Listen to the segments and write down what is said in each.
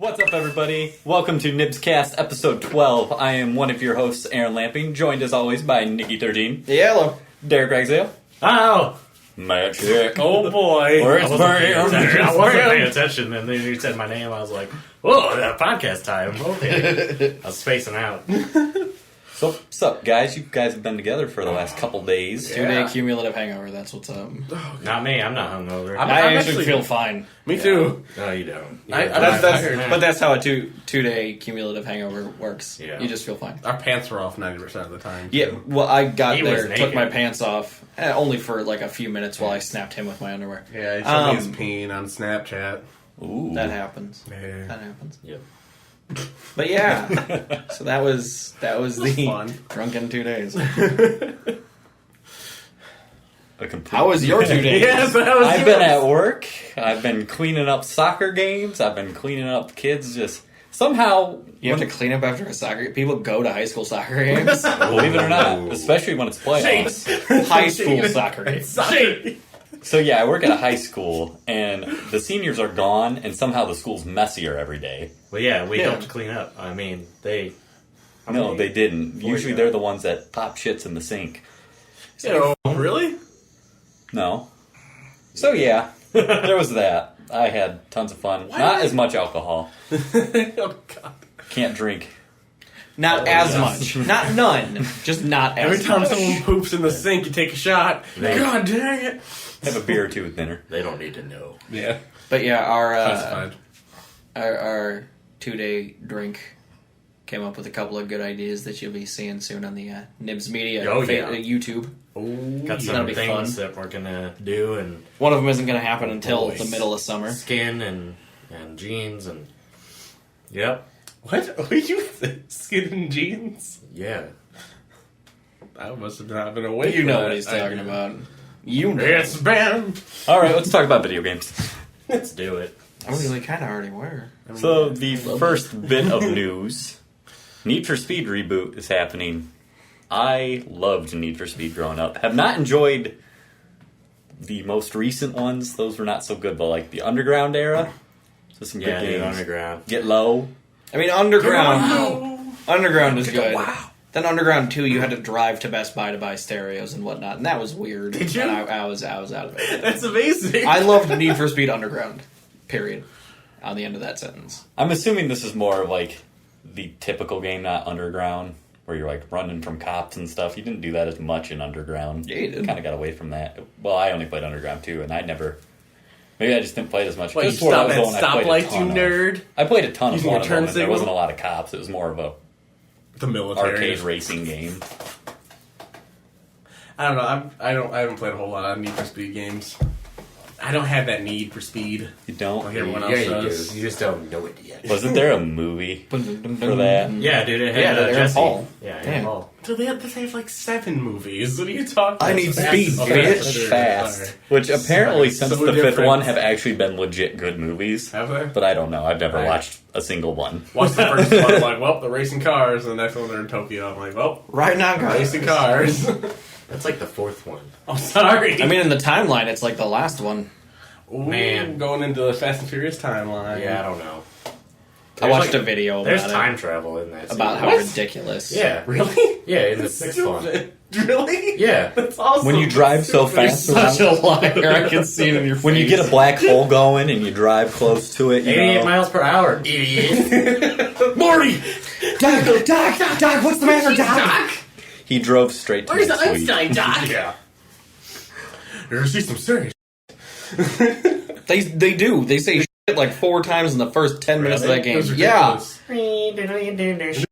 What's up, everybody? Welcome to NIBScast episode 12. I am one of your hosts, Aaron Lamping, joined as always by Nikki13. Yeah, hello. Derek Ragsdale. Oh! Matt Czech. Oh boy. I wasn't paying attention, and then you said my name, I was like, whoa, that podcast time. Okay. I was spacing out. So, what's up, guys? You guys have been together for the last couple days. 2-day cumulative hangover, that's what's up. Not me, I'm not hungover. I actually feel fine. Me too. No, you don't. But that's how a two-day cumulative hangover works. Yeah. You just feel fine. Our pants were off 90% of the time. Yeah, well, I got He was there, took naked. my pants off, only for like a few minutes while I snapped him with my underwear. Yeah, he showed me his peen on Snapchat. Ooh. That happens. Yeah. That happens. Yep. But yeah, so that was the fun. drunken 2 days. A complete- How was your 2 days? Yes, that was I've been at work. I've been cleaning up soccer games. I've been cleaning up kids. Just somehow, You have to clean up after a soccer game. People go to high school soccer games. believe it or not, especially when it's playoffs. High school soccer games. So yeah, I work at a high school, and the seniors are gone, and somehow the school's messier every day. Well, yeah, we Yeah. helped clean up. I mean, they... No, they didn't. Usually they're the ones that pop shits in the sink. Oh, really? No. So yeah, there was that. I had tons of fun. Not as much alcohol. Oh, God. Can't drink. Not as much. Not none. Just not as Every time much. someone poops in the sink, you take a shot. They- God dang it. Have a beer or two with dinner. They don't need to know. Yeah. But yeah, Classified. our 2-day drink came up with a couple of good ideas that you'll be seeing soon on the NIBSmedia Oh, yeah. YouTube. Got That'll some be things fun. that we're gonna do, and One of them isn't going to happen until Boys. the middle of summer. skin and jeans, and... Yep. What? What did you think? Skin and jeans? Yeah. I must have not been awake. You for know that. what he's I talking did. about. You know. It's bam. All right, let's talk about video games. Let's do it. Oh, really kind of already were. So the first bit of news, Need for Speed reboot is happening. I loved Need for Speed growing up. Have not enjoyed the most recent ones. Those were not so good, but like the Underground era. So some Yeah, good dude, games. underground. Get Low. I mean, Underground is good. Wow. Then Underground 2, you had to drive to Best Buy to buy stereos and whatnot, and that was weird. Did you? And I was out of it. That's amazing. I loved Need for Speed Underground. Period. On the end of that sentence. I'm assuming this is more of like the typical game, not Underground, where you're like running from cops and stuff. You didn't do that as much in Underground. Yeah, you did. Kind of got away from that. Well, I only played Underground too, and I never. Maybe I just didn't play it as much. What, you This is what I stop was at the one I played a stoplights, you ton of. nerd? I played a ton of Using one your of them, turn and there signal? wasn't a lot of cops. It was more of a The military. arcade racing game. I don't know. I haven't played a whole lot of Need for Speed games. I don't have that need for speed. You don't? Like everyone else Yeah, you does. do. You just don't know it yet. Wasn't there a movie for that? Yeah, dude, it had Yeah, Aaron Jesse. Paul. Yeah, Yeah. Aaron Paul. So they have like 7 movies. What are you talking about? I need Fast- speed, okay, bitch. sure, Fast. sorry. Which apparently, since So the fifth different. one, have actually been legit good movies. Have they? But I don't know. I've never Right. watched a single one. Watch the first one, I'm like, well, they're racing cars, and the next one they're in Tokyo. I'm like, well, Right now, guys. racing cars. That's like the fourth one. I'm sorry. I mean, in the timeline, it's like the last one. Ooh, Man. going into the Fast and Furious timeline. Yeah, I don't know. I watched like- a video There's about time it. travel in that. About how series. ridiculous. Yeah. Really? Yeah, in the sixth one. Stupid. Really? Yeah. That's awesome. When you drive so Stupid. fast Such a liar. I can see it in your face. When you get a black hole going and you drive close to it, you 88 know, miles per hour. Idiot. Marty! Doc, what's the matter, Doc? he drove straight to Where's his the suite. Einstein, Doc? Yeah. You're gonna see some serious. They do. They say shit like 4 times in the first 10 minutes of that game. It was Yeah. ridiculous.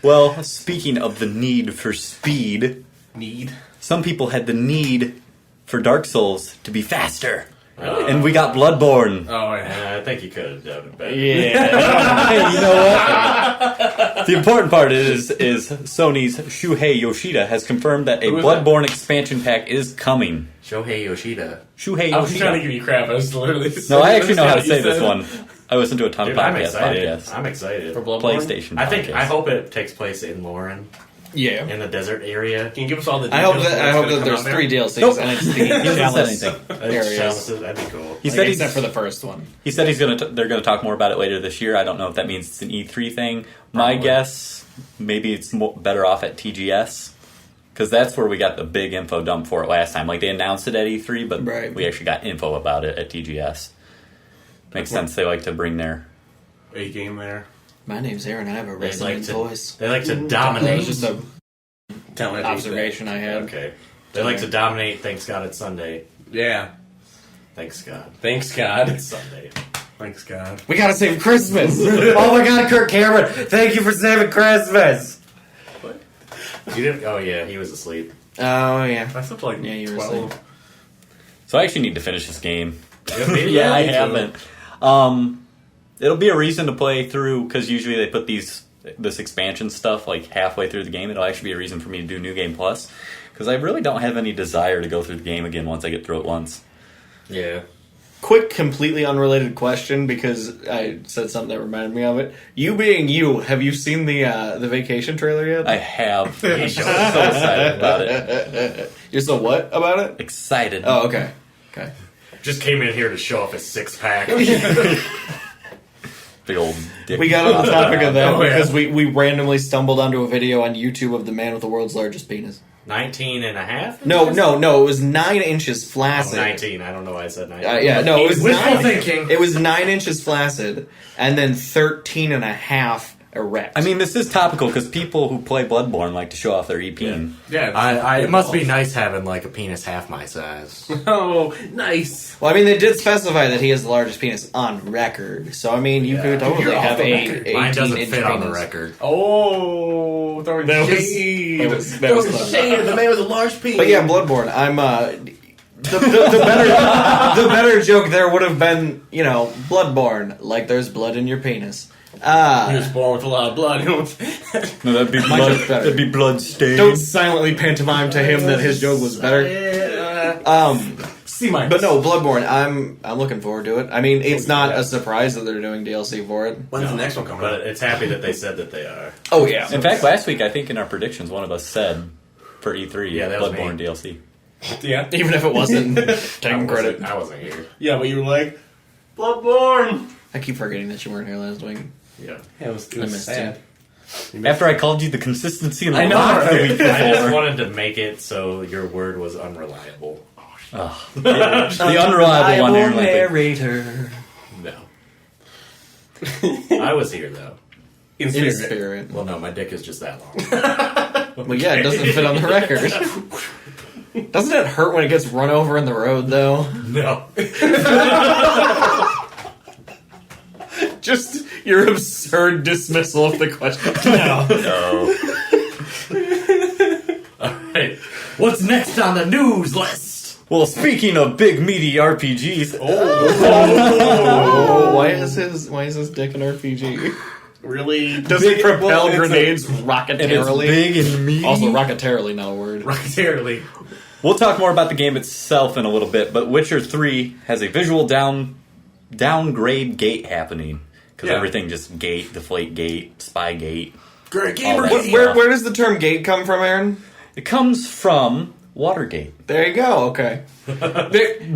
Well, speaking of the need for speed, Need. some people had the need for Dark Souls to be faster. Really? And we got Bloodborne. Oh, yeah. I think you could have done it better. Yeah. Hey, you know what? The important part is Sony's Shuhei Yoshida has confirmed that a Who is Bloodborne expansion pack is coming. Shohei Yoshida. Shuhei I was trying to Yoshida. give you crap. I was literally. No, I actually know how to understand say what you this said. one. I listened to a ton Dude, of I'm podcasts. excited. I'm excited. For Bloodborne? PlayStation I think. podcasts. I hope it takes place in Lauren. Yeah. in the desert area. Can you give us all the I details? hope that there's 3 DLCs Nope. and it's the He hasn't Chalice said anything. areas. Chalices, that'd be cool. He said Except for the first one. He said they're gonna talk more about it later this year. I don't know if that means it's an E3 thing. My Probably. guess, maybe it's better off at TGS. Because that's where we got the big info dump for it last time. Like, they announced it at E3, but Right. we actually got info about it at TGS. Makes sense. They like to bring their... A game there. My name's Aaron. I have a They resonant voice. They like to That dominate. was just a Telling observation I had. Okay. They like to dominate. Thanks God it's Sunday. Yeah. Thanks God. Thanks, God. It's Sunday. Thanks, God. We gotta save Christmas! Oh my god, Kirk Cameron! Thank you for saving Christmas! You didn't? Oh yeah, he was asleep. Oh, yeah. I slept like Yeah, you were 12. asleep. So I actually need to finish this game. Yeah, I me too. haven't. It'll be a reason to play through, because usually they put this expansion stuff like halfway through the game. It'll actually be a reason for me to do New Game Plus, because I really don't have any desire to go through the game again once I get through it once. Yeah. Quick, completely unrelated question, because I said something that reminded me of it. You being you, have you seen the Vacation trailer yet? I have. I'm so excited about it. You're so what about it? Excited. Oh, okay. Okay. Just came in here to show off his 6-pack. Big old dick. We got on the topic of that Oh, yeah. because we randomly stumbled onto a video on YouTube of the man with the world's largest penis. 19 and a half? No, it was 9 inches Oh, flaccid. 19. I don't know why I said 19. Yeah, no, it was Wishful 9. thinking. It was 9 inches flaccid, and then 13 and a half erect. I mean, this is topical because people who play Bloodborne like to show off their EP. Yeah. It must be nice having like a penis half my size. Oh, nice. well, I mean, they did specify that he has the largest penis on record, so I mean, you could totally You're off have the a record. 18 Mine doesn't inch fit on the penis. record. Oh, throwing That was- shade. that was Throwing clever. shade at the man with a large penis. But yeah, Bloodborne. I'm the better joke there would have been, Bloodborne, like there's blood in your penis. He was born with a lot of blood. No, that'd be My joke's better. That'd be blood stained. Don't silently pantomime to him that his joke was better. C minus. But no, Bloodborne. I'm looking forward to it. I mean, it's not a surprise that they're doing DLC for it. When's the next one coming But out? it's happy that they said that they are. Oh yeah. In fact, last week I think in our predictions one of us said for E3 Yeah, that was Bloodborne me. DLC. Yeah. Even if it wasn't taking credit. I wasn't here. Yeah, but you were like, Bloodborne. I keep forgetting that you weren't here last week. Yeah. Yeah, it was I missed sad. After I called you the consistency and the I know, rock the right? week I just before. wanted to make it so your word was unreliable. The unreliable one, Aaron. narrator. No. I was here though. In In spirit. spirit. Well, no, my dick is just that long. Well, yeah, it doesn't fit on the record. Doesn't it hurt when it gets run over in the road, though? No. Just your absurd dismissal of the question. No. All right. What's next on the news list? Well, speaking of big meaty RPGs, Oh, why is his dick an RPG? Really? Does Big- it propel well, it's grenades and it's rocketarily? big and meaty. Also, rocketarily, not a word. Rocketarily. We'll talk more about the game itself in a little bit, but Witcher 3 has a visual downgrade gate happening. Because Yeah. everything just gate, deflate gate, spy gate. Great All that gamer. stuff. Where does the term gate come from, Aaron? It comes from Watergate. There you go. Okay.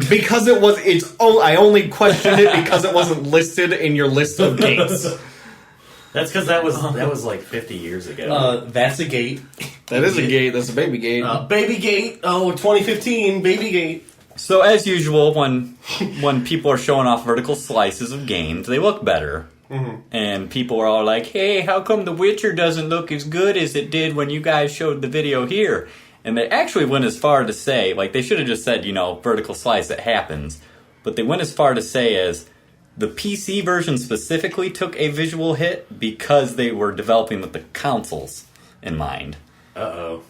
Because it was, I only questioned it because it wasn't listed in your list of gates. That's because that was like 50 years ago. That's a gate. That is a gate. That's a baby gate. Baby gate. Oh, 2015, baby gate. So as usual, when people are showing off vertical slices of games, they look better. Mm-hmm. And people are all like, hey, how come The Witcher doesn't look as good as it did when you guys showed the video here? And they actually went as far to say, like, they should have just said, vertical slice, it happens. But they went as far to say as the PC version specifically took a visual hit because they were developing with the consoles in mind. Uh-oh.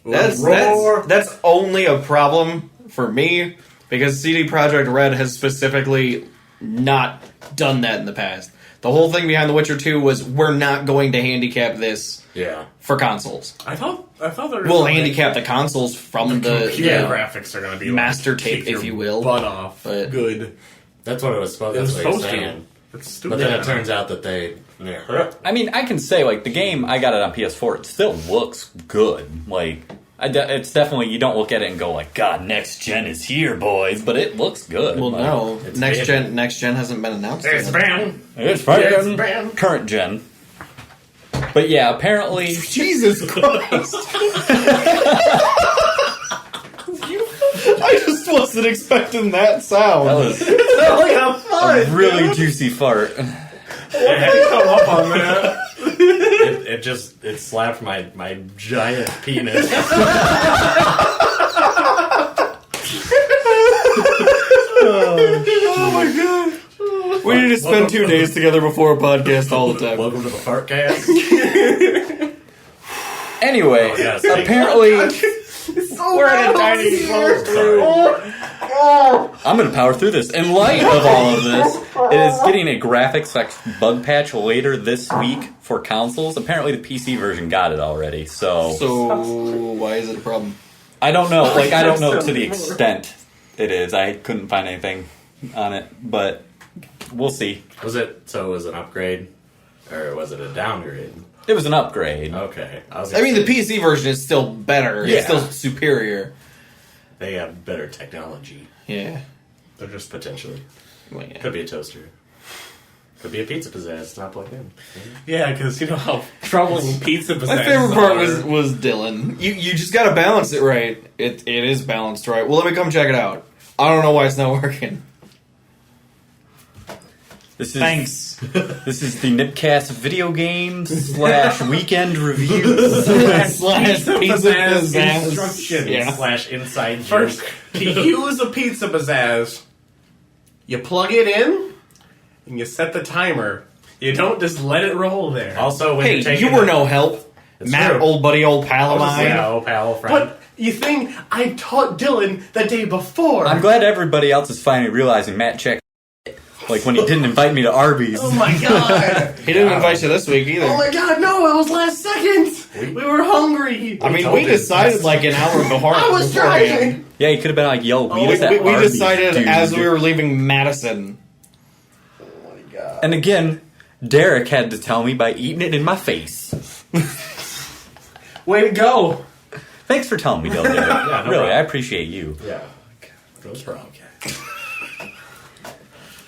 That's only a problem for me because CD Projekt Red has specifically not done that in the past. The whole thing behind The Witcher 2 was we're not going to handicap this Yeah. for consoles. I thought there was We'll something- handicap the consoles from the Computer graphics are going to be master like, tape, kick if your you will. butt off. But- Good. That's what it was supposed to be. It was supposed to. It's But stupid. then it turns out that they. Yeah. I mean, I can say, like, the game, I got it on PS4, it still looks good. Like, it's definitely, you don't look at it and go, like, God, next gen is here, boys, but it looks good. Well, like, no. it's Next banned. gen hasn't been announced It's yet. banned. It's fine. It's banned. Current gen. But yeah, apparently... Jesus Christ! I just wasn't expecting that sound. That was Look how fun! a really juicy fart. Come up on that. It slapped my giant penis. Oh my god. We need to spend 2 days together before a podcast all the time. Welcome to the fart cast. Anyway, Oh, yes, thank apparently... We're in a tiny closed room. I'm going to power through this. In light of all of this, it is getting a graphics bug patch later this week for consoles. Apparently the PC version got it already, so Why is it a problem? I don't know. Like, I don't know to the extent it is. I couldn't find anything on it, but we'll see. Was it an upgrade? Or was it a downgrade? It was an upgrade. Okay. I mean, the PC version is still better. Yeah. It's still superior. They have better technology. Yeah. They're just potentially. Well, yeah. Could be a toaster. Could be a pizza pizzazz. It's not plugged in. Yeah, because you know how troubling pizza My favorite part was Dylan. You just gotta balance it right. It is balanced right. Well, let me come check it out. I don't know why it's not working. This is Thanks. This is the NIBScast video game / weekend reviews. Slash pizza pizzazz. instructions. Yeah. / inside First, joke. to use a pizza pizzazz, you plug it in and you set the timer. You don't just let it roll there. Also, when Hey, you're taking you were no help. It's Matt, true. old buddy, old pal of mine. Yeah, old pal, friend. But you think I taught Dylan the day before? I'm glad everybody else is finally realizing Matt checked. Like when he didn't invite me to Arby's. Oh my god! He didn't invite you this week either. Oh my god, no, it was last second! We were hungry! I mean, told we you. decided like an hour before. I was trying! Yeah, he could have been like, "Yo, meet us at We Arby's, decided dude." as we were leaving Madison. Oh my god. And again, Derek had to tell me by eating it in my face. Way to go! Thanks for telling me, Dylan. Derek. no really, problem. I appreciate you. Yeah. Goes wrong.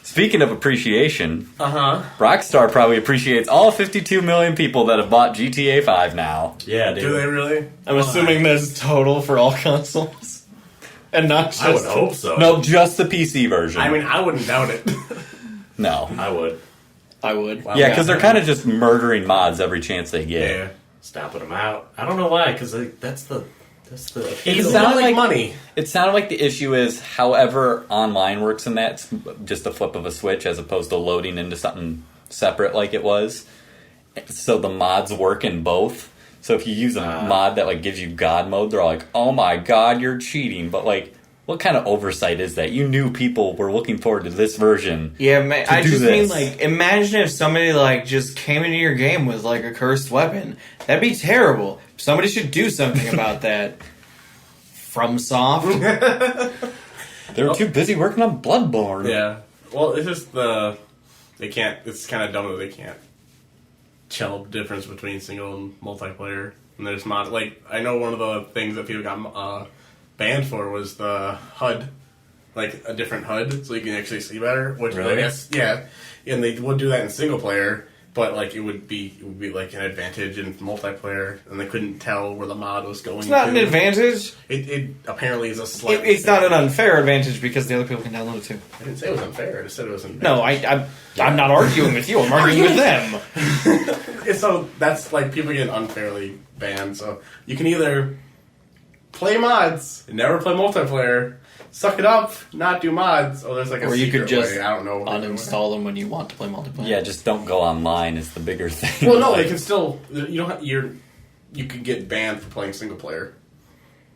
Speaking of appreciation, Uh-huh. Rockstar probably appreciates all 52 million people that have bought GTA 5 now. Yeah, dude. Do they really? I'm assuming that's total for all consoles, and not just. I would hope so. No, just the PC version. I mean, I wouldn't doubt it. no. I would. I would. Wow. Yeah, because they're kind of just murdering mods every chance they get. Yeah. Stomping them out. I don't know why, because that's the It's It not sounded like like money. It sounded like the issue is however online works in that, it's just a flip of a switch as opposed to loading into something separate like it was. So the mods work in both. So if you use a mod that like gives you God mode, they're all like, "Oh my God, you're cheating!" But like, what kind of oversight is that? You knew people were looking forward to this version. Yeah, man, I do just this. mean like, imagine if somebody like just came into your game with like a cursed weapon. That'd be terrible. Somebody should do something about that. FromSoft. They were too busy working on Bloodborne. Yeah. Well, it's just they can't. It's kind of dumb that they can't tell the difference between single and multiplayer. And there's mod. Like, I know one of the things that people got banned for was the HUD, like a different HUD, so you can actually see better. Which I Really? guess, yeah. And they would do that in single player, but like it would be like an advantage in multiplayer, and they couldn't tell where the mod was going. It's not an advantage. It apparently is a slight. It's not an unfair advantage because the other people can download it too. I didn't say it was unfair. I just said it was an No, I'm not arguing with you. I'm arguing with them. And so that's like people get unfairly banned. So you can either play mods and never play multiplayer, suck it up, not do mods, or there's like a Or you secret could just way. I don't know. uninstall them when you want to play multiplayer. Yeah, just don't go online is the bigger thing. Well, no, they Like, can still. You don't. You could get banned for playing single player.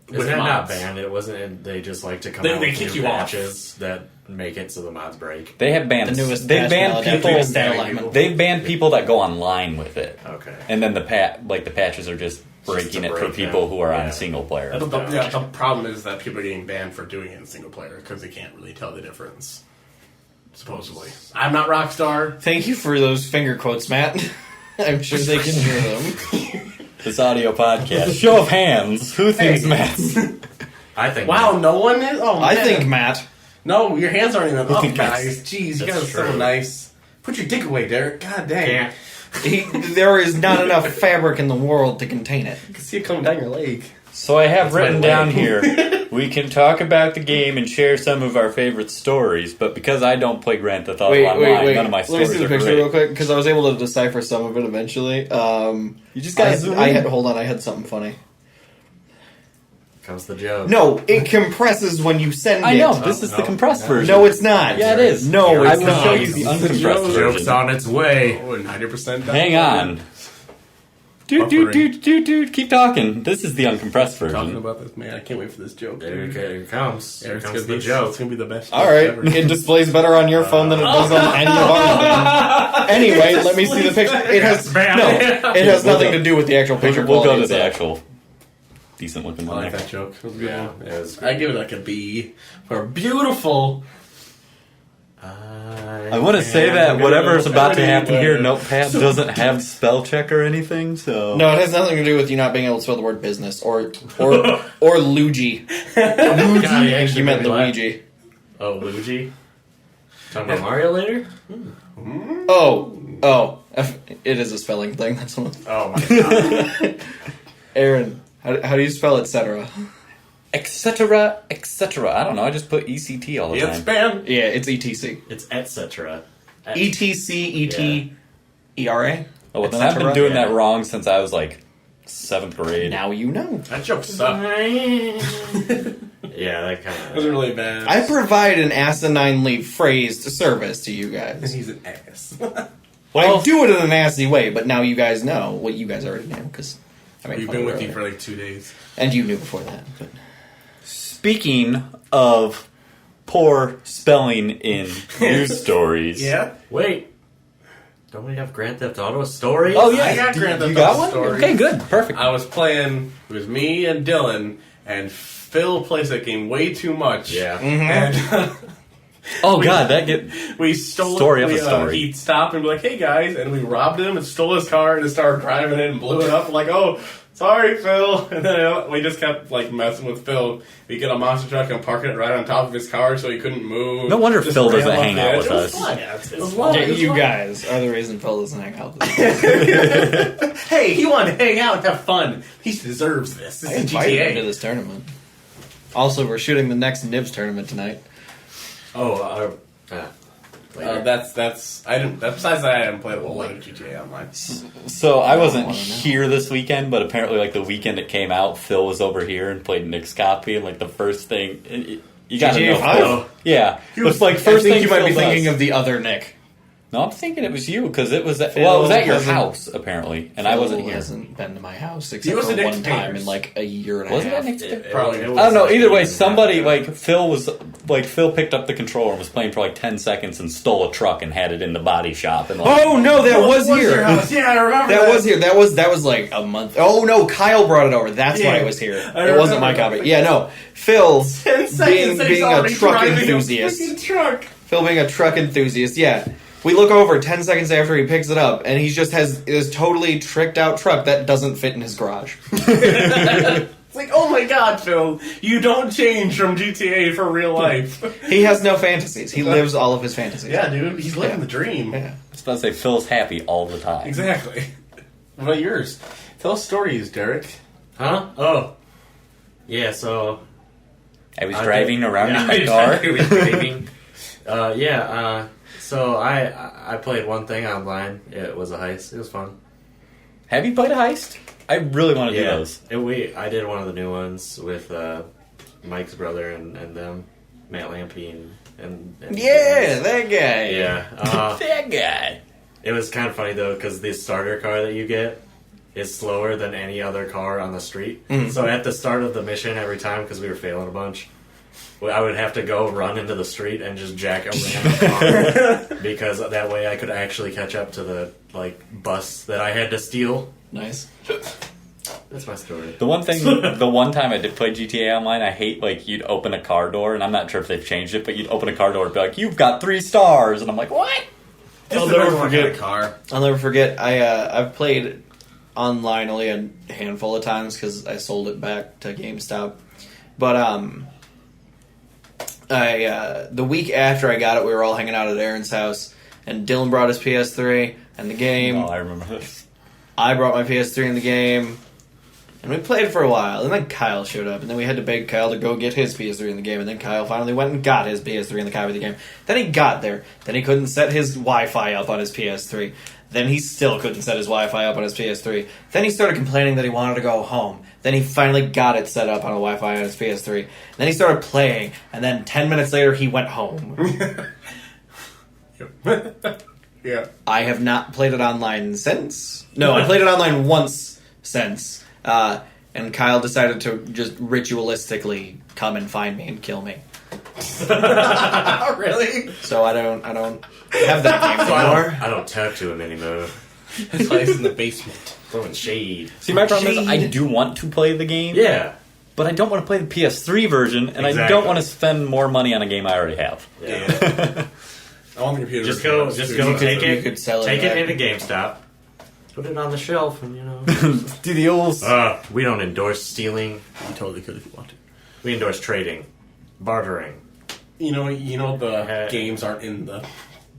Is it not banned? It wasn't. They just like to come They out with kick new you off. patches that make it so the mods break. They have banned. The newest They've patch banned now, people. that stat alignment. They've banned people that go online with it. Okay. And then the patches are just breaking to it for break people them. who are Yeah. on single player. The problem is that people are getting banned for doing it in single player because they can't really tell the difference. supposedly. I'm not Rockstar. Thank you for those finger quotes, Matt. I'm sure they can hear them. This audio podcast. Show of hands. Who thinks Matt's? I think. Wow, no one is? Oh, man. I think Matt. No, your hands aren't even up, think guys. Jeez, you guys are so true. nice. Put your dick away, Derek. God dang. Can't. There is not enough fabric in the world to contain it. I can see it coming down your leg. So I have That's my written down leg. here, we can talk about the game and share some of our favorite stories, but because I don't play Grand Theft Auto Online, none of my Let me stories see the are picture great. real quick, because I was able to decipher some of it eventually. You just gotta zoom in. hold on, I had something funny. Comes the joke. No, it compresses when you send I it. know, this is the no, compressed no. version. No, it's not. Yeah, it is. No, I it's will not. show you the uncompressed Joke's version. on its way. Oh, 90% down. Hang on. Dude, keep talking. This is the uncompressed Talking version. about this, man. I can't wait for this joke. There it comes. Here It's comes gonna the be joke. It's gonna be the best. All joke right, ever. it displays better on your phone than it does on any of ours. Anyway, let me see the picture. It has it has nothing to do with the actual picture. We'll go quality to the itself. actual decent looking I one like there. that joke. It was a good Yeah, one. it was I give it like a B for beautiful. I want to say that whatever's about to happen here, Notepad doesn't have spell check or anything, so... No, it has nothing to do with you not being able to spell the word business or Luigi. God, he actually You meant made me laugh. Luigi. Oh, Luigi? Talking about Mario later? Oh, it is a spelling thing. That's one. Oh my god. Aaron, how do you spell etc.? Etc., etc. I don't know, I just put ECT all the It's time. bam. Yeah, it's etc. It's etc. ETCETERA. Oh, well, then I've been doing that wrong since I was like 7th grade. Now you know. That joke sucked. Yeah, that kind It was of. really bad. I provide an asininely phrased service to you guys. He's an ass. I do it in a nasty way, but now you guys know what you guys already knew because We've been with you for like 2 days. and you knew before that. But. Speaking of poor spelling in news stories. Yeah. Wait. Don't we have Grand Theft Auto stories? Oh, yeah. I got Grand Theft You got Auto one? stories. Okay, good. Perfect. I was playing. It was me and Dylan, and Phil plays that game way too much. Yeah. And Oh, God, that get... we stole Story it. of a story. He stopped and be like, "Hey guys," and we robbed him and stole his car and just started driving it and blew it up. Like, oh, sorry, Phil. And then we just kept like messing with Phil. We get a monster truck and parking it right on top of his car so he couldn't move. No wonder Just Phil ran doesn't off hang the out edge. with It was us. fun. Yeah, it's It was fun. fun. It was You fun. guys are the reason Phil doesn't hang out with us. Hey, he wanted to hang out and have fun. He deserves this. I This is invited him to GTA. this tournament. Also, we're shooting the next NIBS tournament tonight. Oh, later. That's I didn't. Besides that, I haven't played a whole lot of GTA Online. So I wasn't wanna know. here this weekend, but apparently, like the weekend it came out, Phil was over here and played Nick's copy. And like the first thing, you gotta GTA know 5? Phil. Yeah, it was like I first think thing you might be Phil thinking does. of the other Nick. No, I'm thinking it was you because it was at, well, it was at your hasn't- house apparently, and I wasn't Phil here. hasn't been to my house He except was for at Nick's one time Papers. in like a year and a Wasn't half. that next day? Probably. It was I don't know. like Either way, a somebody year and a half. like Phil was like Phil picked up the controller and was playing for like 10 seconds and stole a truck and had it in the body shop and like. Oh no, that was Your here. house. Yeah, I remember That was here. That was like a month. Oh no, Kyle brought it over. That's why Yeah, it was here. I It wasn't my remember. copy. Yeah, no. Phil 10 seconds and he's being a already truck driving enthusiast. A freaking truck. Phil being a truck enthusiast. Yeah. We look over 10 seconds after he picks it up, and he just has this totally tricked out truck that doesn't fit in his garage. It's like, oh my god, Phil, you don't change from GTA for real life. He has no fantasies. He lives all of his fantasies. Yeah, dude, he's living the dream. Yeah. I was about to say Phil's happy all the time. Exactly. What about yours? Tell stories, Derek. Huh? Oh. Yeah, so. I was driving around in my I car. was driving. So I played one thing online. It was a heist. It was fun. Have you played a heist? I really want to do Yeah, those. I did one of the new ones with Mike's brother and them, Matt Lampy and Yeah, that guy. yeah. That guy. It was kind of funny though because the starter car that you get is slower than any other car on the street. So at the start of the mission, every time because we were failing a bunch, I would have to go run into the street and just jack a random car because that way I could actually catch up to the bus that I had to steal. Nice. That's my story. The one time I did play GTA Online, I hate, like, you'd open a car door, and I'm not sure if they've changed it, but you'd open a car door and be like, you've got 3 stars, and I'm like, what? I'll never forget a car. I'll never forget. I've played online only a handful of times because I sold it back to GameStop. But the week after I got it, we were all hanging out at Aaron's house, and Dylan brought his PS3 and the game. Oh, I remember this. I brought my PS3 and the game, and we played for a while. And then Kyle showed up, and then we had to beg Kyle to go get his PS3 in the game. And then Kyle finally went and got his PS3 and the copy of the game. Then he got there. Then he couldn't set his Wi-Fi up on his PS3. Then he still couldn't set his Wi-Fi up on his PS3. Then he started complaining that he wanted to go home. Then he finally got it set up on a Wi-Fi on his PS3. Then he started playing, and then 10 minutes later he went home. Yeah. I have not played it online since. No, I played it online once since. And Kyle decided to just ritualistically come and find me and kill me. Really? So I don't have that game anymore. I don't talk to him anymore. That's why he's in the basement. Throwing shade. See, my problem is I do want to play the game, Yeah. but I don't want to play the PS3 version, and I Exactly. don't want to spend more money on a game I already have. Yeah. On the computer. Just go take you could sell it Take back. it into GameStop. Put it on the shelf, and Do the old... we don't endorse stealing. You totally could if you want to. We endorse trading, bartering. You know the games aren't in the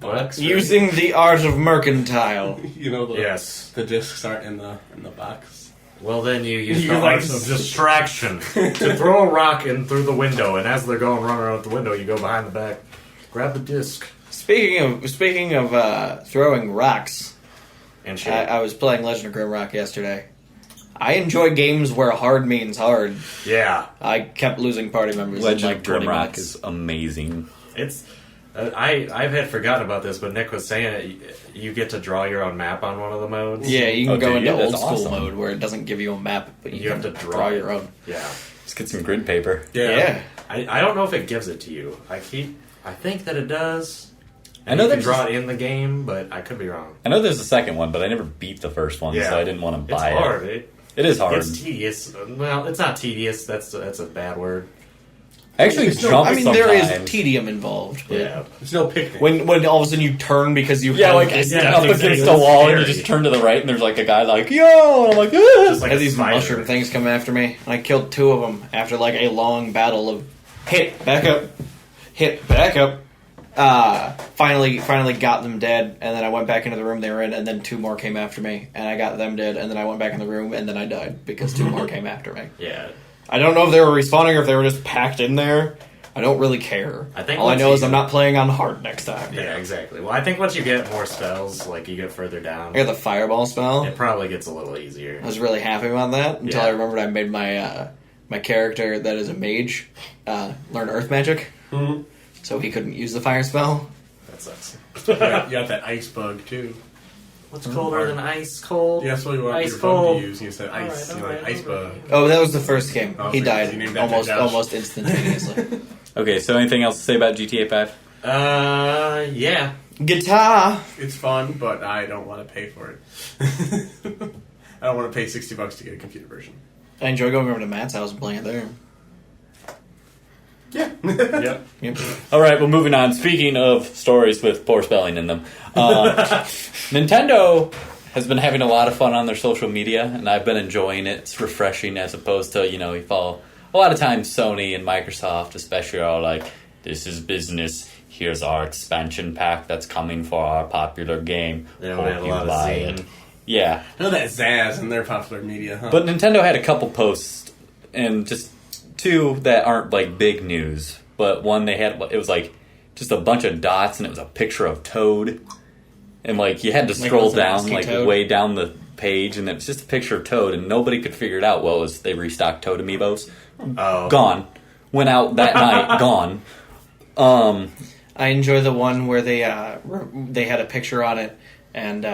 box. right? Using the art of mercantile. You know the Yes. the discs aren't in the box. Well, then you use You're the like- arts of distraction to throw a rock in through the window, and as they're going running out the window, you go behind the back, grab the disc, Speaking of throwing rocks, and shit. I was playing Legend of Grimrock yesterday. I enjoy games where hard means hard. Yeah, I kept losing party members in Legend like of 20 Grimrock minutes. is amazing. it's. I had forgotten about this, but Nick was saying you get to draw your own map on one of the modes. Yeah, you can Oh, go dude, into yeah, old that's school awesome. mode where it doesn't give you a map, but You can have to draw your own. Yeah, Let's get some grid paper. Yeah. I don't know if it gives it to you. I think that it does. I know you can there's draw it in the game, but I could be wrong. I know there's a second one, but I never beat the first one, Yeah. so I didn't want to It's buy hard. it. It is hard. It's tedious. Well, it's not tedious. That's a bad word. I actually There's no- jump I mean, sometimes. there is tedium involved. But Yeah. There's no picnic. When all of a sudden you turn because you Yeah, have like this yeah, up exactly. against the wall, and you Scary. just turn to the right, and there's like a guy like, yo! And I'm like, ah! Just like I had a these spider. mushroom things come after me, and I killed 2 of them after like a long battle of hit, back up, hit, back up. Finally got them dead, and then I went back into the room they were in, and then 2 more came after me, and I got them dead, and then I went back in the room, and then I died because 2 more came after me. Yeah. I don't know if they were respawning or if they were just packed in there. I don't really care. I think all I once know you- is I'm not playing on hard next time. Yeah, exactly. Well, I think once you get more spells, like you get further down, I got the fireball spell. it probably gets a little easier. I was really happy about that until Yeah. I remembered I made my my character that is a mage learn earth magic, Mhm. so he couldn't use the fire spell. That sucks. you got that ice bug too. What's colder than ice cold? Yeah, that's what you want Ice your bug cold. to use. And you said ice. Alright, you like alright, ice bug. alright. Oh, that was the first game. Oh, He so died you named that almost Josh. almost instantaneously. Okay, so anything else to say about GTA 5? Yeah. Guitar. It's fun, but I don't want to pay for it. I don't want to pay $60 to get a computer version. I enjoy going over to Matt's house and playing it there. Yeah. Yep. Yep. All right, well, moving on. Speaking of stories with poor spelling in them, Nintendo has been having a lot of fun on their social media, and I've been enjoying it. It's refreshing as opposed to, you follow... A lot of times Sony and Microsoft especially are like, this is business. Here's our expansion pack that's coming for our popular game. They don't Hope have a you lot of buy zing. it. Yeah. I know that Zazz in their popular media, huh? But Nintendo had a couple posts, and just 2 that aren't like big news. But one they had, it was like just a bunch of dots, and it was a picture of Toad. And like you had to Like, scroll was it down, ASCII like Toad? way down the page, and it was just a picture of Toad, and nobody could figure it out. Well, it was they restocked Toad amiibos. Oh. Gone. Went out that night. Gone. I enjoy the one where they had a picture on it, and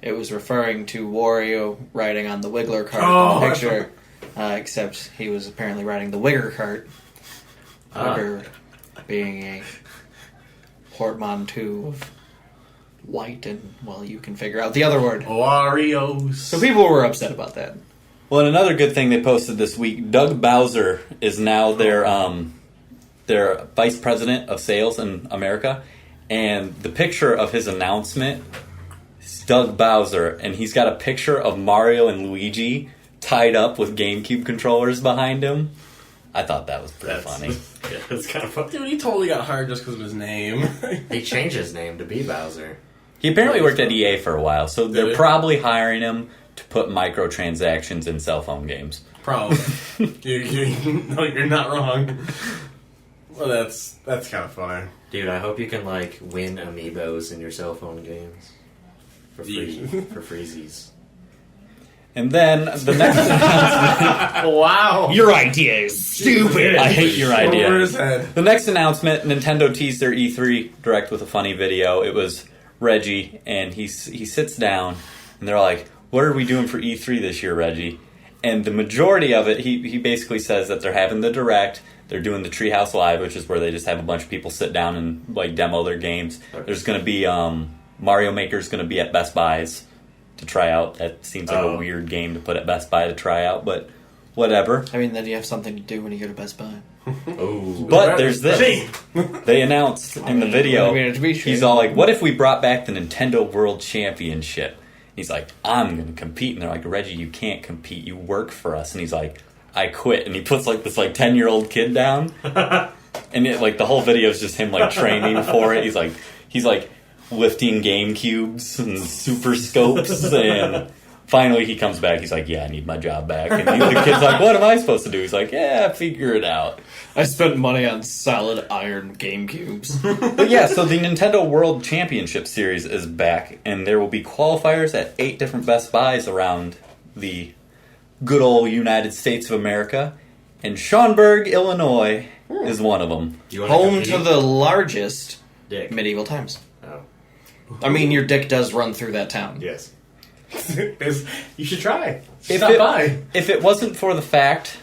it was referring to Wario riding on the Wiggler cart in the picture, except he was apparently riding the Wigger cart. Wigger being a portmanteau of white and, well, you can figure out the other word. Wario's. So people were upset about that. Well, and another good thing they posted this week, Doug Bowser is now their vice president of sales in America. And the picture of his announcement is Doug Bowser, and he's got a picture of Mario and Luigi tied up with GameCube controllers behind him. I thought that was pretty funny. Yeah, it's kind of funny. Dude, he totally got hired just because of his name. He changed his name to be Bowser. He apparently worked at EA for a while, so they're he? probably hiring him to put microtransactions in cell phone games. Probably. No, you're not wrong. Well, that's kind of funny. Dude, I hope you can, like, win amiibos in your cell phone games. For free. For freezies. And then the next announcement... Wow. Your idea is stupid. I hate your idea. Over his head. The next announcement, Nintendo teased their E3 Direct with a funny video. It was Reggie, and he sits down, and they're like, what are we doing for E3 this year, Reggie? And the majority of it, he basically says that they're having the Direct, they're doing the Treehouse Live, which is where they just have a bunch of people sit down and like demo their games. There's going to be Mario Maker's going to be at Best Buy's to try out. That seems like a weird game to put at Best Buy to try out, but whatever. I mean, then you have something to do when you go to Best Buy. Oh. But there's this. They announced in the video, he's all like, what if we brought back the Nintendo World Championship? He's like, I'm going to compete. And they're like, Reggie, you can't compete. You work for us. And he's like, I quit. And he puts like this like 10-year-old kid down. And it, like the whole video is just him like training for it. He's like lifting game cubes and super scopes. And finally he comes back. He's like, yeah, I need my job back. And the kid's like, what am I supposed to do? He's like, yeah, figure it out. I spent money on solid iron game cubes. But yeah, so the Nintendo World Championship Series is back, and there will be qualifiers at 8 different Best Buys around the good old United States of America. And Schaumburg, Illinois is one of them. Home to the largest dick. medieval times. Oh. I mean, your dick does run through that town. Yes. You should try. If it wasn't for the fact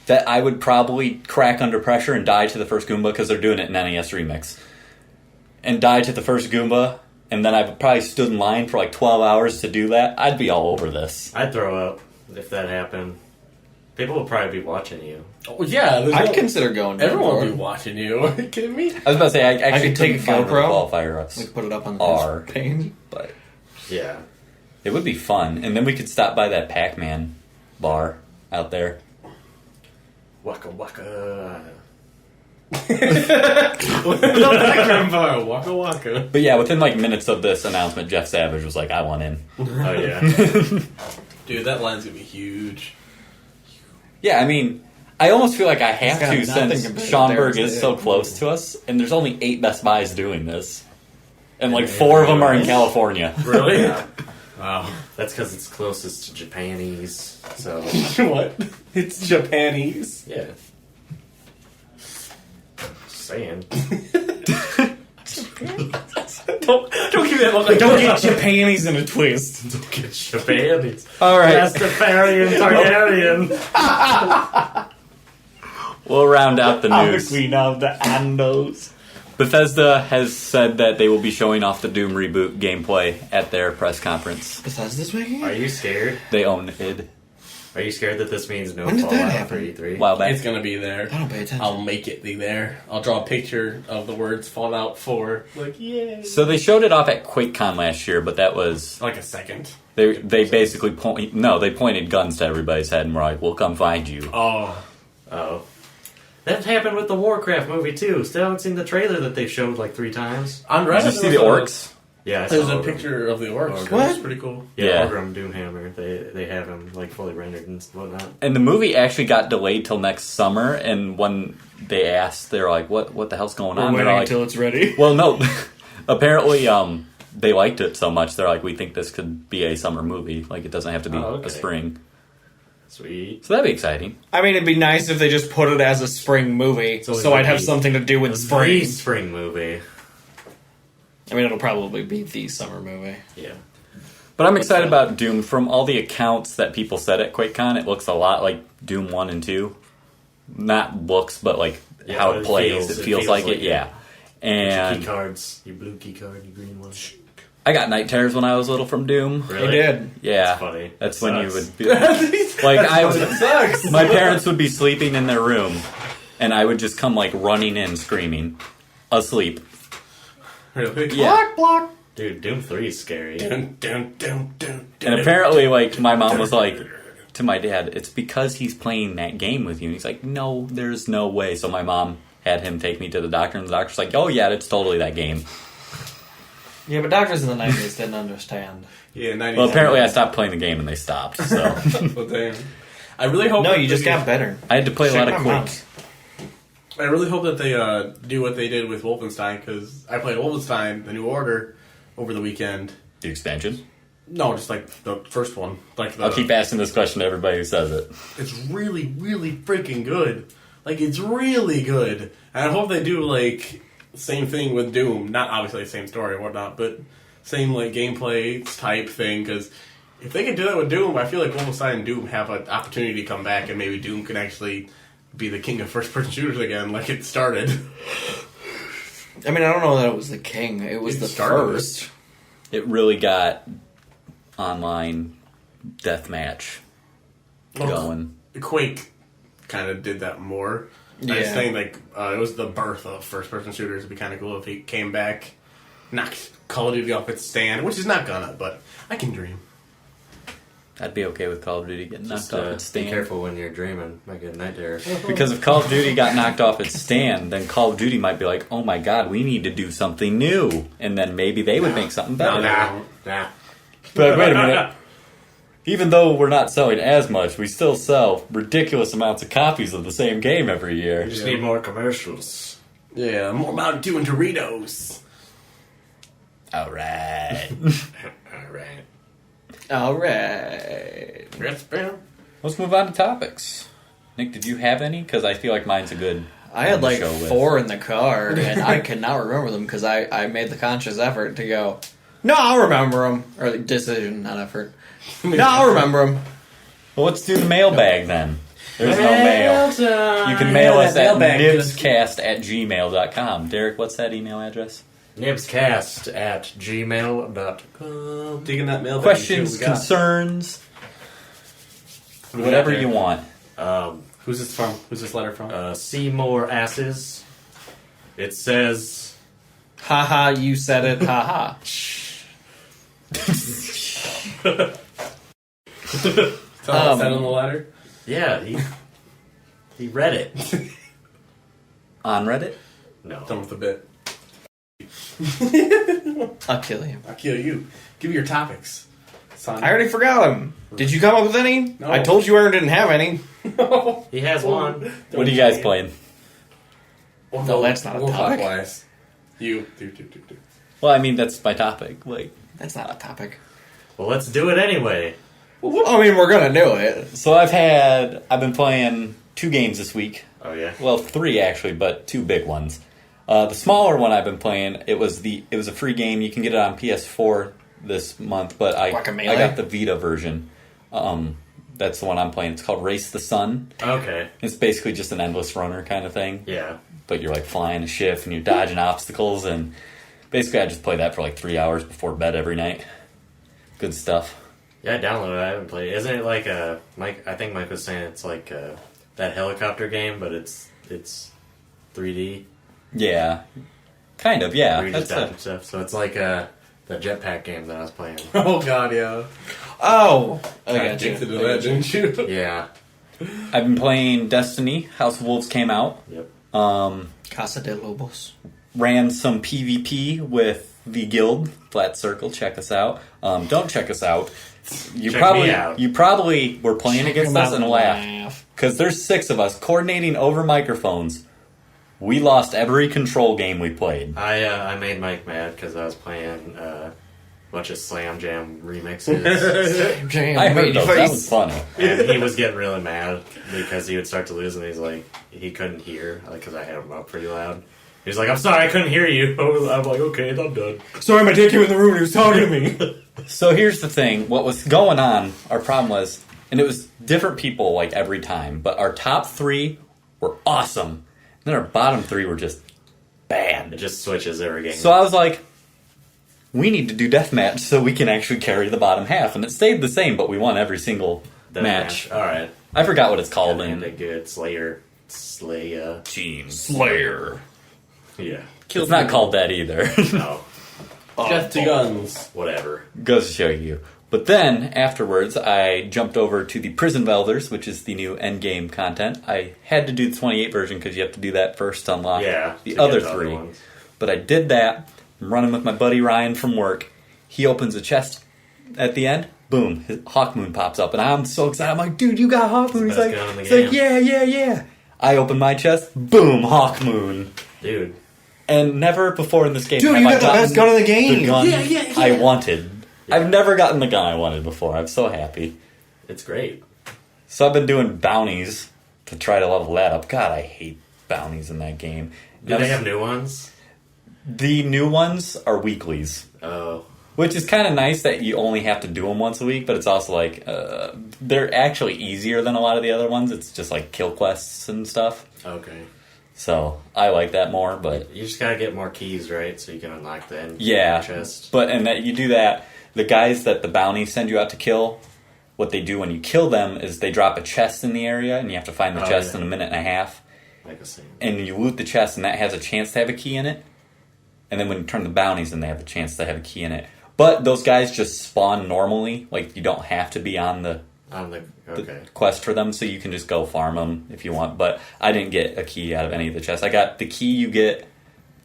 that I would probably crack under pressure and die to the first Goomba, because they're doing it in NES Remix, and die to the first Goomba, and then I probably stood in line for like 12 hours to do that, I'd be all over this. I'd throw up if that happened. People will probably be watching you. Oh, yeah. I'd consider going. Everyone will be watching you. Are you kidding me? I was about to say, I actually could take a couldn't find where the GoPro, qualifier like put it up on the are, page. but Yeah. it would be fun. And then we could stop by that Pac-Man bar out there. Waka waka. Waka waka. But yeah, within like minutes of this announcement, Jeff Savage was like, I want in. Oh, yeah. Dude, that line's gonna be huge. Yeah, I mean, I almost feel like I have got to nothing since compared to Schaumburg theirs, is dude. so close to us, and there's only 8 Best Buys doing this. And like 4 of them are in California. Really? Yeah. Wow. That's because it's closest to Japanese. So, What? It's Japanese. yeah. Just saying. Don't give me that look. Like, Don't get Japanese in a twist. Don't get Japanese. All right. Rastafarian Targaryen. We'll round out the I'm the news. queen of the Andos. Bethesda has said that they will be showing off the Doom reboot gameplay at their press conference. Bethesda's making Are it? you scared? They own id. Are you scared that this means no When did that Fallout happen? for E3? A while back. it's gonna be there. I don't pay attention. I'll make it be there. I'll draw a picture of the words Fallout 4. Like, yay. So they showed it off at QuakeCon last year, but that was Like a second. they basically they pointed guns to everybody's head and were like, "We'll come find you." Oh. Oh. That happened with the Warcraft movie, too. Still haven't seen the trailer that they've showed like 3 times. On Did Reddit, you see the orcs? Yeah, I There's saw a Ogrim. picture of the orcs. What? That's pretty cool. Yeah, Yeah. Ogrim Doomhammer. They have him like fully rendered and whatnot. And the movie actually got delayed till next summer. And when they asked, they're like, "What the hell's going We're on?" They're waiting like, until it's ready. "Well, no." Apparently, they liked it so much. They're like, "We think this could be a summer movie. Like, it doesn't have to be Oh, okay. a spring." Sweet. So that'd be exciting. I mean, it'd be nice if they just put it as a spring movie, So so it I'd would have be something to do with The spring. spring movie. I mean, it'll probably be the summer movie. Yeah. But I'm excited about Doom. From all the accounts that people said at QuakeCon, it looks a lot like Doom 1 and 2. Not looks, but like Yeah, how but it plays. It feels like it, yeah. Your key And cards. Your blue key card, your green one. I got night terrors when I was little from Doom. Really? He did. Yeah, That's funny. That's That when you sucks. would be like I would. Sucks. My parents would be sleeping in their room, and I would just come like running in, screaming, asleep. Really? Yeah. Block. Dude, Doom 3 is scary. Dun, dun, dun, dun, dun, And apparently, like my mom was like to my dad, "It's because he's playing that game with you." And he's like, "No, there's no way." So my mom had him take me to the doctor, and the doctor's like, "Oh yeah, it's totally that game." Yeah, but doctors in the 90s didn't understand. Yeah, 90s. Well, apparently I stopped playing the game, and they stopped. So Well, damn. I really hope. No, that you just they- got better. I had to play a lot of Shake my Quake. mouse. I really hope that they do what they did with Wolfenstein, because I played Wolfenstein: The New Order over the weekend. The expansion. No, just like the first one. Like the, I'll keep asking this question to everybody who says it. It's really, really freaking good. Like, it's really good. And I hope they do, like, same thing with Doom. Not obviously the same story or whatnot, but same, like, gameplay type thing. Because if they can do that with Doom, I feel like Wolfenstein and Doom have an opportunity to come back, and maybe Doom can actually be the king of first-person shooters again, like it started. I mean, I don't know that it was the king. It was It the started it. first. It really got online deathmatch going. Quake kind of did that more. I was Yeah. saying, like, it was the birth of first-person shooters. It'd be kind of cool if he came back, knocked Call of Duty off its stand, which is not gonna, but I can dream. I'd be okay with Call of Duty getting knocked Just off its be stand. careful when you're dreaming. Might get night terrors. Because if Call of Duty got knocked off its stand, then Call of Duty might be like, "Oh my god, we need to do something new," and then maybe they would make something better. Nah. But wait a minute. Even though we're not selling as much, we still sell ridiculous amounts of copies of the same game every year. You just need more commercials. Yeah, more Mountain Dew and Doritos. All right. Alright. Alright. Let's move on to topics. Nick, did you have any? Because I feel like mine's a good. I had one to like show with. 4 in the car, and I cannot remember them because I made the conscious effort to go, no, I'll remember them. Or the decision, not effort. No, I'll remember them. Well, let's do the mailbag then. There's no mail. You can mail us at NIBScast@gmail.com. Derek, what's that email address? NIBScast@gmail.com. Digging that mailbag. Questions, concerns, whatever you want. Who's this from? Who's this letter from? Seymour Asses. It says, Haha, you said it, haha. Tell us that on the letter. yeah, he read it. On Reddit? No. Done with the bit. I'll kill you. I'll kill you. Give me your topics, son. I already forgot them. Did you come up with any? No. I told you Aaron didn't have any. He has one. What are you guys playing? No, that's not a topic. Clockwise. You. Do. Well, I mean, that's my topic. Like, That's not a topic. Well, let's do it anyway. I mean, we're gonna do it. so I've been playing 2 games this week. Oh, yeah? Well, 3 actually, but 2 big ones. The smaller one I've been playing, it was a free game. You can get it on PS4 this month, but I Guacamelee? got the Vita version. That's the one I'm playing. It's called Race the Sun. Okay. It's basically just an endless runner kind of thing. Yeah. But you're like flying a ship and you're dodging obstacles, and basically I just play that for like 3 hours before bed every night. Good stuff. Yeah, I downloaded it. I haven't played it. Isn't it like a... Mike? I think Mike was saying it's like that helicopter game, but it's 3D. Yeah. Kind of, yeah. Where you just That's dodge and stuff. So it's like the jetpack game that I was playing. Oh God, yeah. Oh, I Got got you. addicted to that, didn't you? Yeah. I've been playing Destiny. House of Wolves came out. Yep. Casa de Lobos. Ran some PvP with the guild, Flat Circle. Check us out. Don't check us out. You Check me out. probably were playing Check against them us out and and laugh. laugh. Because there's 6 of us coordinating over microphones. We lost every control game we played. I made Mike mad because I was playing a bunch of Slam Jam remixes. Jam I made heard your those. That face. was funny. And he was getting really mad because he would start to lose, and he's like, he couldn't hear because I had him up pretty loud. He's like, I'm sorry, I couldn't hear you. I'm like, okay, I'm done. Sorry, my dick came in the room and he was talking to me. So here's the thing. What was going on, our problem was, and it was different people like every time, but our top 3 were awesome. And then our bottom 3 were just It bad. just switches every game. So I was like, we need to do deathmatch so we can actually carry the bottom half. And it stayed the same, but we won every single match. All right. I forgot what it's called. And a good Slayer. Team Slayer. Yeah. It's not called that either. No. Death to guns. Whatever. Goes to show you. But then, afterwards, I jumped over to the Prison Welders, which is the new endgame content. I had to do the 28 version because you have to do that first to unlock the other three. But I did that. I'm running with my buddy Ryan from work. He opens a chest at the end. Boom. His Hawk Moon pops up. And I'm so excited. I'm like, dude, you got Hawk Moon. He's like, yeah. I open my chest. Boom. Hawk Moon. Dude. And never before in this game Dude, have you I got the gotten best gun in the game. the gun Yeah. I wanted. Yeah. I've never gotten the gun I wanted before. I'm so happy. It's great. So I've been doing bounties to try to level that up. God, I hate bounties in that game. Do they have new ones? The new ones are weeklies. Oh. Which is kind of nice that you only have to do them once a week, but it's also like, they're actually easier than a lot of the other ones. It's just like kill quests and stuff. Okay. So I like that more, but... You just gotta get more keys, right? So you can unlock the end chest. But, and that you do that, the guys that the bounties send you out to kill, what they do when you kill them is they drop a chest in the area, and you have to find the chest in a minute and a half. Like a scene. And you loot the chest, and that has a chance to have a key in it. And then when you turn the bounties in, they have a chance to have a key in it. But those guys just spawn normally. Like, you don't have to be on the quest for them, so you can just go farm them if you want. But I didn't get a key out of any of the chests. I got the key you get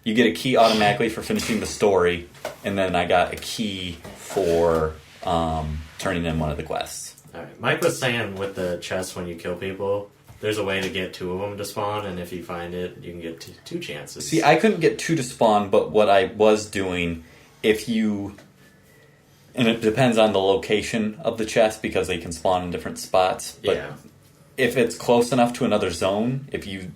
a key automatically for finishing the story, and then I got a key for turning in one of the quests. All right. Mike was saying with the chest when you kill people, there's a way to get 2 of them to spawn, and if you find it, you can get 2 chances. See, I couldn't get 2 to spawn, but what I was doing, and it depends on the location of the chest because they can spawn in different spots. But if it's close enough to another zone, if you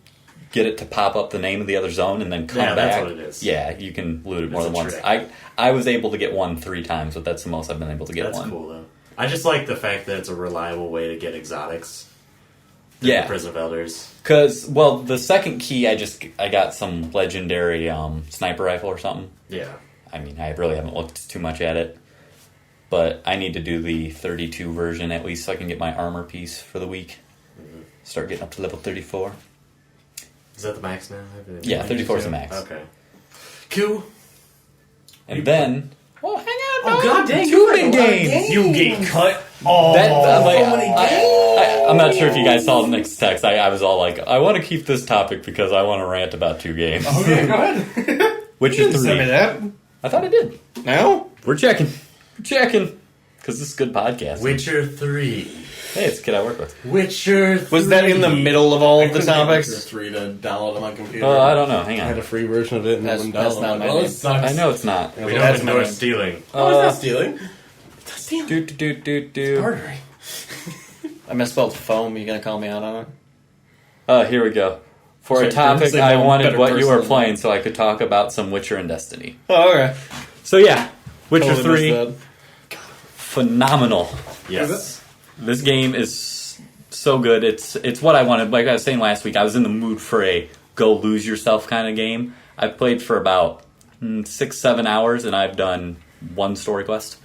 get it to pop up the name of the other zone and then come back, that's what it is. Yeah, you can loot it more than once. I was able to get 1 3 times, but that's the most I've been able to get. That's cool though. I just like the fact that it's a reliable way to get exotics. Yeah, Prison Elders. Because the second key I got some legendary sniper rifle or something. Yeah. I mean, I really haven't looked too much at it. But I need to do the 32 version at least so I can get my armor piece for the week. Mm-hmm. Start getting up to level 34. Is that the max now? Yeah, 34 is the max. Okay. Cool. And then... Oh, hang on! Oh, god dang! Too games! You get cut. I'm not sure if you guys saw the next text. I was all like, I want to keep this topic because I want to rant about 2 games. Okay, go ahead. Witcher 3. Send me that. I thought I did. No? We're checking. Because this is good podcast. Witcher 3. Hey, it's a kid I work with. Witcher 3. Was that in the middle of all of the topics? Witcher 3 to download on my computer. Oh, I don't know. Hang I had a on. free version of it and That's then not download my it. Oh, name. it sucks. I know it's not. We don't endorse stealing. Oh, it's not stealing. It's not stealing. Do. Bartering. I misspelled foam. You gonna call me out on it? Here we go. For Sorry, a topic, say I no, wanted better what you person were than playing so I could talk about some Witcher and Destiny. Oh, okay. So yeah, Witcher Totally 3, missed phenomenal. Yes. This game is so good. It's what I wanted. Like I was saying last week, I was in the mood for a go lose yourself kind of game. I've played for about 6-7 hours, and I've done 1 story quest.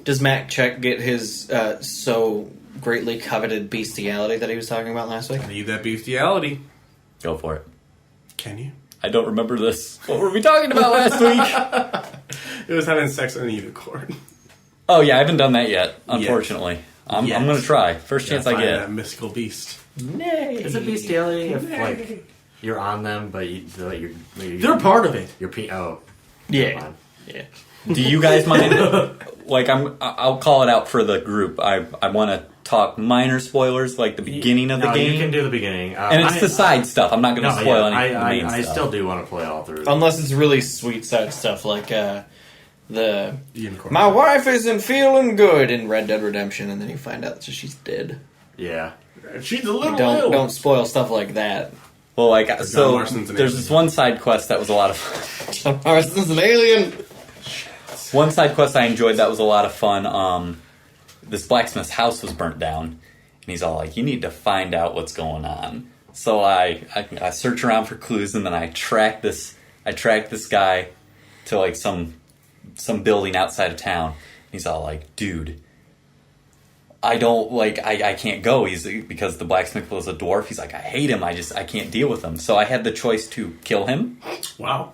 Does Mac Czech get his so greatly coveted bestiality that he was talking about last week? I need that bestiality. Go for it. Can you? I don't remember this. What were we talking about last week? It was having sex with a unicorn. Oh yeah, I haven't done that yet. Unfortunately, I'm going to try. First chance I get. That mystical beast. Nay. Is it bestiality if like you're on them, but you're They're part of it. You're oh Yeah. Yeah. Do you guys mind? Like I'll call it out for the group. I want to talk minor spoilers, like the beginning of the game. You can do the beginning, and it's the side stuff. I'm not going to spoil any of the main I stuff. still do want to play all through. Unless it's really sweet side stuff like the Unicorn. my wife isn't feeling good in Red Dead Redemption, and then you find out that she's dead. Yeah. She's a little Don't spoil stuff like that. Well, like so, Marston's an there's alien. this one side quest that was a lot of fun. John Marston's an alien. One side quest I enjoyed that was a lot of fun. This blacksmith's house was burnt down, and he's all like, "You need to find out what's going on." So I search around for clues, and then I track this guy to like some some building outside of town. He's all like, dude, I don't, like, I can't go. Because the blacksmith was a dwarf. He's like, I hate him. I can't deal with him. So I had the choice to kill him. Wow.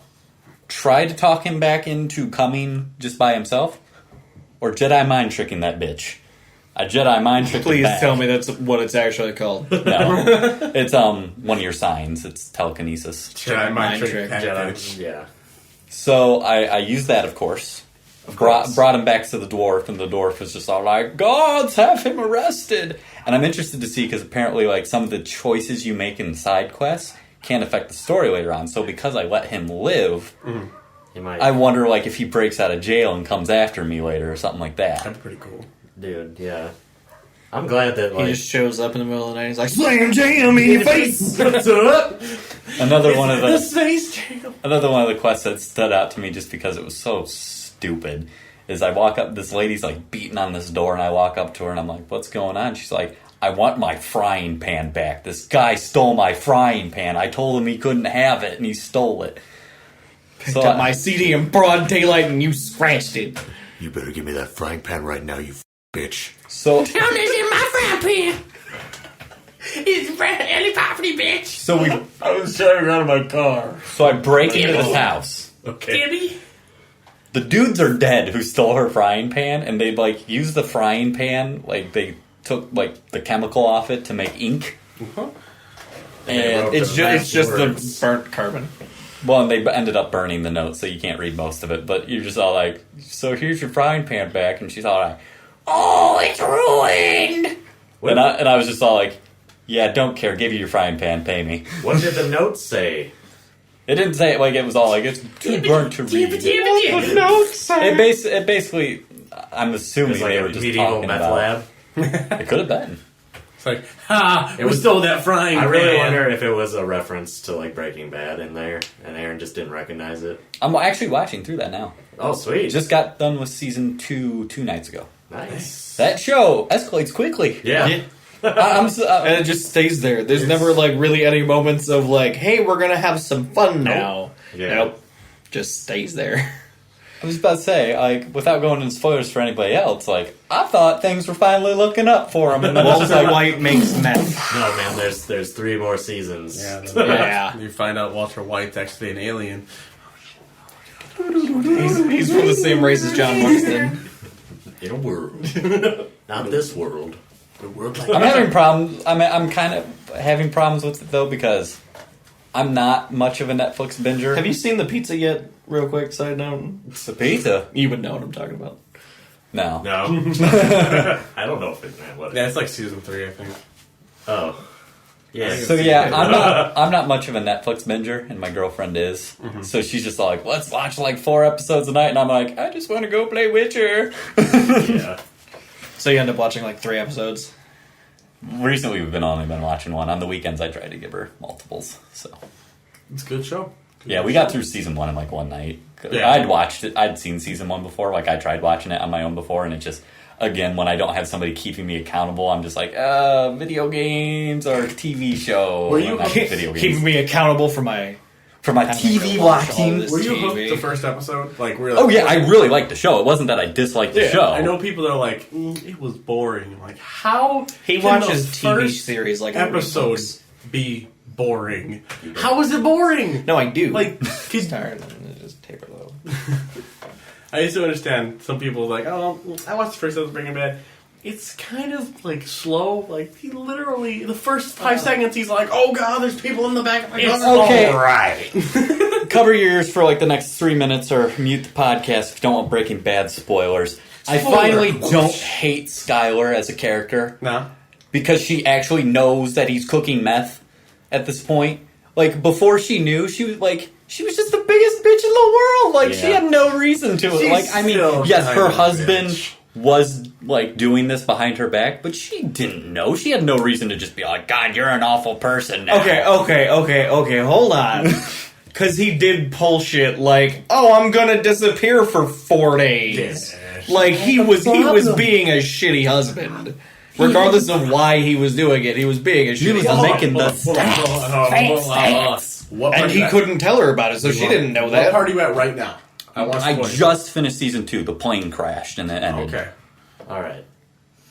Try to talk him back into coming just by himself. Or Jedi mind tricking that bitch. I Jedi mind tricked him Please back. tell me that's what it's actually called. No. It's one of your signs. It's telekinesis. Jedi mind trick. Jedi, yeah. So I used that, of course. Brought him back to the dwarf, and the dwarf was just all like, "Gods, have him arrested!" And I'm interested to see, because apparently, like, some of the choices you make in side quests can affect the story later on. So because I let him live, He might. I wonder, like, if he breaks out of jail and comes after me later or something like that. That'd be pretty cool. Dude, yeah. I'm glad that, like... He just shows up in the middle of the night and he's like, slam jam in your face! What's up? Another one of the space jam. Another one of the quests that stood out to me just because it was so stupid is I walk up, this lady's like beating on this door, and I walk up to her and I'm like, what's going on? She's like, I want my frying pan back. This guy stole my frying pan. I told him he couldn't have it, and he stole it. Picked up my CD in broad daylight and you scratched it. You better give me that frying pan right now, you bitch. So Down this in my frying pan. It's any property, bitch. so we I was driving out of my car. so I break into this house. Okay. Gibby. The dudes are dead who stole her frying pan, and they like used the frying pan, like they took like the chemical off it to make ink. And It's just the burnt carbon. well, and they ended up burning the note, so you can't read most of it. But you're just all like, "So here's your frying pan back," and she's all like, Oh, it's ruined. and I was just all like, "Yeah, don't care. Give you your frying pan. Pay me." What did the note say? It didn't say it like it was all like it's too burnt to read. It basically, I'm assuming It's like they a were just medieval talking meth about. lab. It could have been. It's like, ha! We stole that frying I really pan. wonder if it was a reference to like Breaking Bad in there, and Aaron just didn't recognize it. I'm actually watching through that now. Oh, sweet! Just got done with season 2 nights ago. nice. That show escalates quickly. Yeah. I'm so, And it just stays there. There's never like really any moments of like, hey, we're gonna have some fun now. Yeah. Nope. Just stays there. I was about to say, like, without going into spoilers for anybody else, like, I thought things were finally looking up for him, and then it's just Walter like, White makes meth. No, man. There's 3 more seasons. Yeah, Yeah. You find out Walter White's actually an alien. He's from the same race as John Marston. In a world, not this world. The world I'm having problems. I'm kind of having problems with it, though, because I'm not much of a Netflix binger. Have you seen The Pizza yet? Real quick side note. It's the pizza? You would know what I'm talking about. No. No, I don't know if it. What? Yeah, it's like season 3, I think. Oh, yeah. So yeah, I'm not much of a Netflix binger, and my girlfriend is. So she's just like, let's watch like 4 episodes a night, and I'm like, I just want to go play Witcher. Yeah. So you end up watching like 3 episodes. Recently, we've only been watching one. On the weekends, I try to give her multiples. So It's a good show. yeah, we got through season 1 in like one night. Yeah. I'd watched it. I'd seen season 1 before. Like I tried watching it on my own before, and it just, again, when I don't have somebody keeping me accountable, I'm just like, video games or TV show. Were you Not video Keeping games? me accountable for my TV watch all watching. this. Were you TV. hooked the first episode? Like, really? Oh yeah, I really liked the show. It wasn't that I disliked the show. I know people that are like, it was boring. I'm like, how He can watches the TV first series like episodes be boring? How is it boring? No, I do. Like, He's tired and just taper low. I used to understand some people like, oh, I watched the first episode of Breaking Bad. It's kind of like slow. Like he literally, the first 5 seconds, he's like, "Oh God, there's people in the back of my car." okay. Right. Cover your ears for like the next 3 minutes or mute the podcast if you don't want Breaking Bad spoilers. I finally don't hate Skylar as a character No. because she actually knows that he's cooking meth at this point. Like before she knew, she was just the biggest bitch in the world. Like she Yeah. had no reason to it. She's Like I mean, still yes, kind her of a husband bitch. was like doing this behind her back, but she didn't know. She had no reason to just be like, God, you're an awful person now. Okay, hold on. Because he did pull shit like, oh, I'm gonna disappear for 4 days. Like, he was being a shitty husband. Regardless of why he was doing it, he was being a He shitty was husband. making the stats. What And part he are you couldn't tell her about it, so she didn't know What that. part are you at right now? I just finished season 2. The plane crashed and it ended. Okay. All right.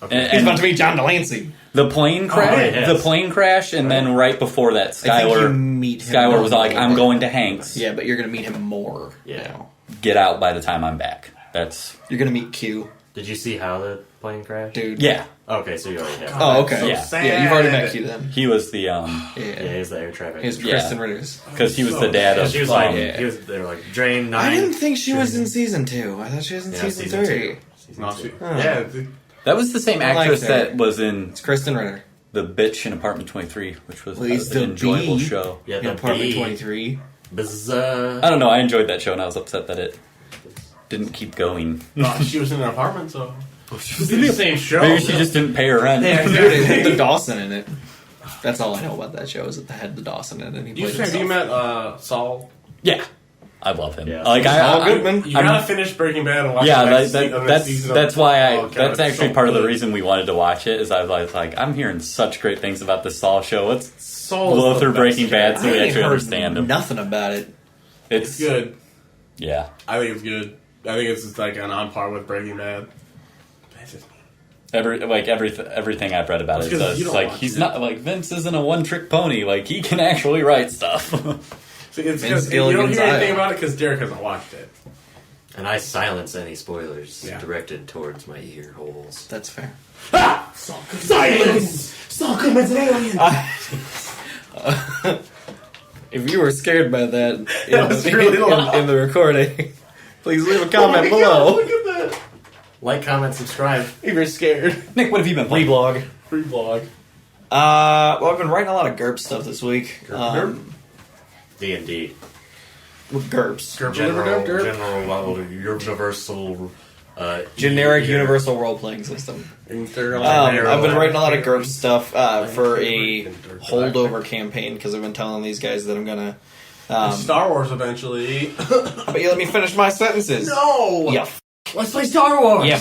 He's about to meet John Delancey. The plane crash. yes. The plane crash, and then right before that, I think you Skylar. meet him Skylar was more. like, "I'm going to Hanks. Yeah, but you're going to meet him more. Yeah. Now. Get out by the time I'm back." That's You're going to meet Q, Did you see how the plane crashed? dude. yeah. Okay, so you already have. Oh, okay. So Yeah. sad. Yeah, you've already met Q then. He was the Yeah, Yeah. he's the air traffic. He's Yeah. Kristen Ritter's. because he was the dad of. She was like, yeah. they were like, Drain 9. I didn't think she was in season 2. I thought she was in season 3. 2. Season No, 2. yeah, that was the same I like actress her. that was in It's Kristen Ritter. The Bitch in Apartment 23, which was Please, an the enjoyable bee. show. Yeah, In the Apartment bee. 23. Bizarre. I don't know. I enjoyed that show, and I was upset that it didn't keep going. no, she was in an apartment, so it's the same show. Maybe she just didn't pay her rent. Dude, it had the Dawson in it. That's all I know about that show, is that they had the Dawson in it. And he You played have you himself. met Saul? Yeah, I love him. Yeah. Like Saul I Goodman. You gotta finish Breaking Bad and watch yeah, the next that's season. that's why I. Oh, God, that's it's actually so part of the good. reason we wanted to watch it. Is I was like, I'm hearing such great things about this Saul show. Let's Saul blow is the through best Breaking Bad character. so we I ain't actually heard understand him. nothing about it. It's good. Yeah, I think it's good. I think it's just like on par with Breaking Bad. That's just everything I've read about it It's 'cause is you don't like watch he's it. not like Vince isn't a one-trick pony. Like he can actually write stuff. See, it's Vince because you don't Gilligan's hear anything Island. about it because Derek hasn't watched it. And I silence any spoilers Yeah. directed towards my ear holes. That's fair. Silence! Saul Goodman's an alien! If you were scared by that, That was really loud. in the recording, please leave a comment below. Look at that. Like, comment, subscribe. If you're scared. Nick, what have you been playing? Reblog. Free blog. Well, I've been writing a lot of GURP stuff this week. D&D. With GURPs. General, universal... Generic yeah. universal role-playing system. And they're I've been writing a lot of GURP stuff for a holdover campaign, because I've been telling these guys that I'm gonna... Star Wars eventually. but you let me finish my sentences. No! Yeah. Let's play Star Wars! Yeah.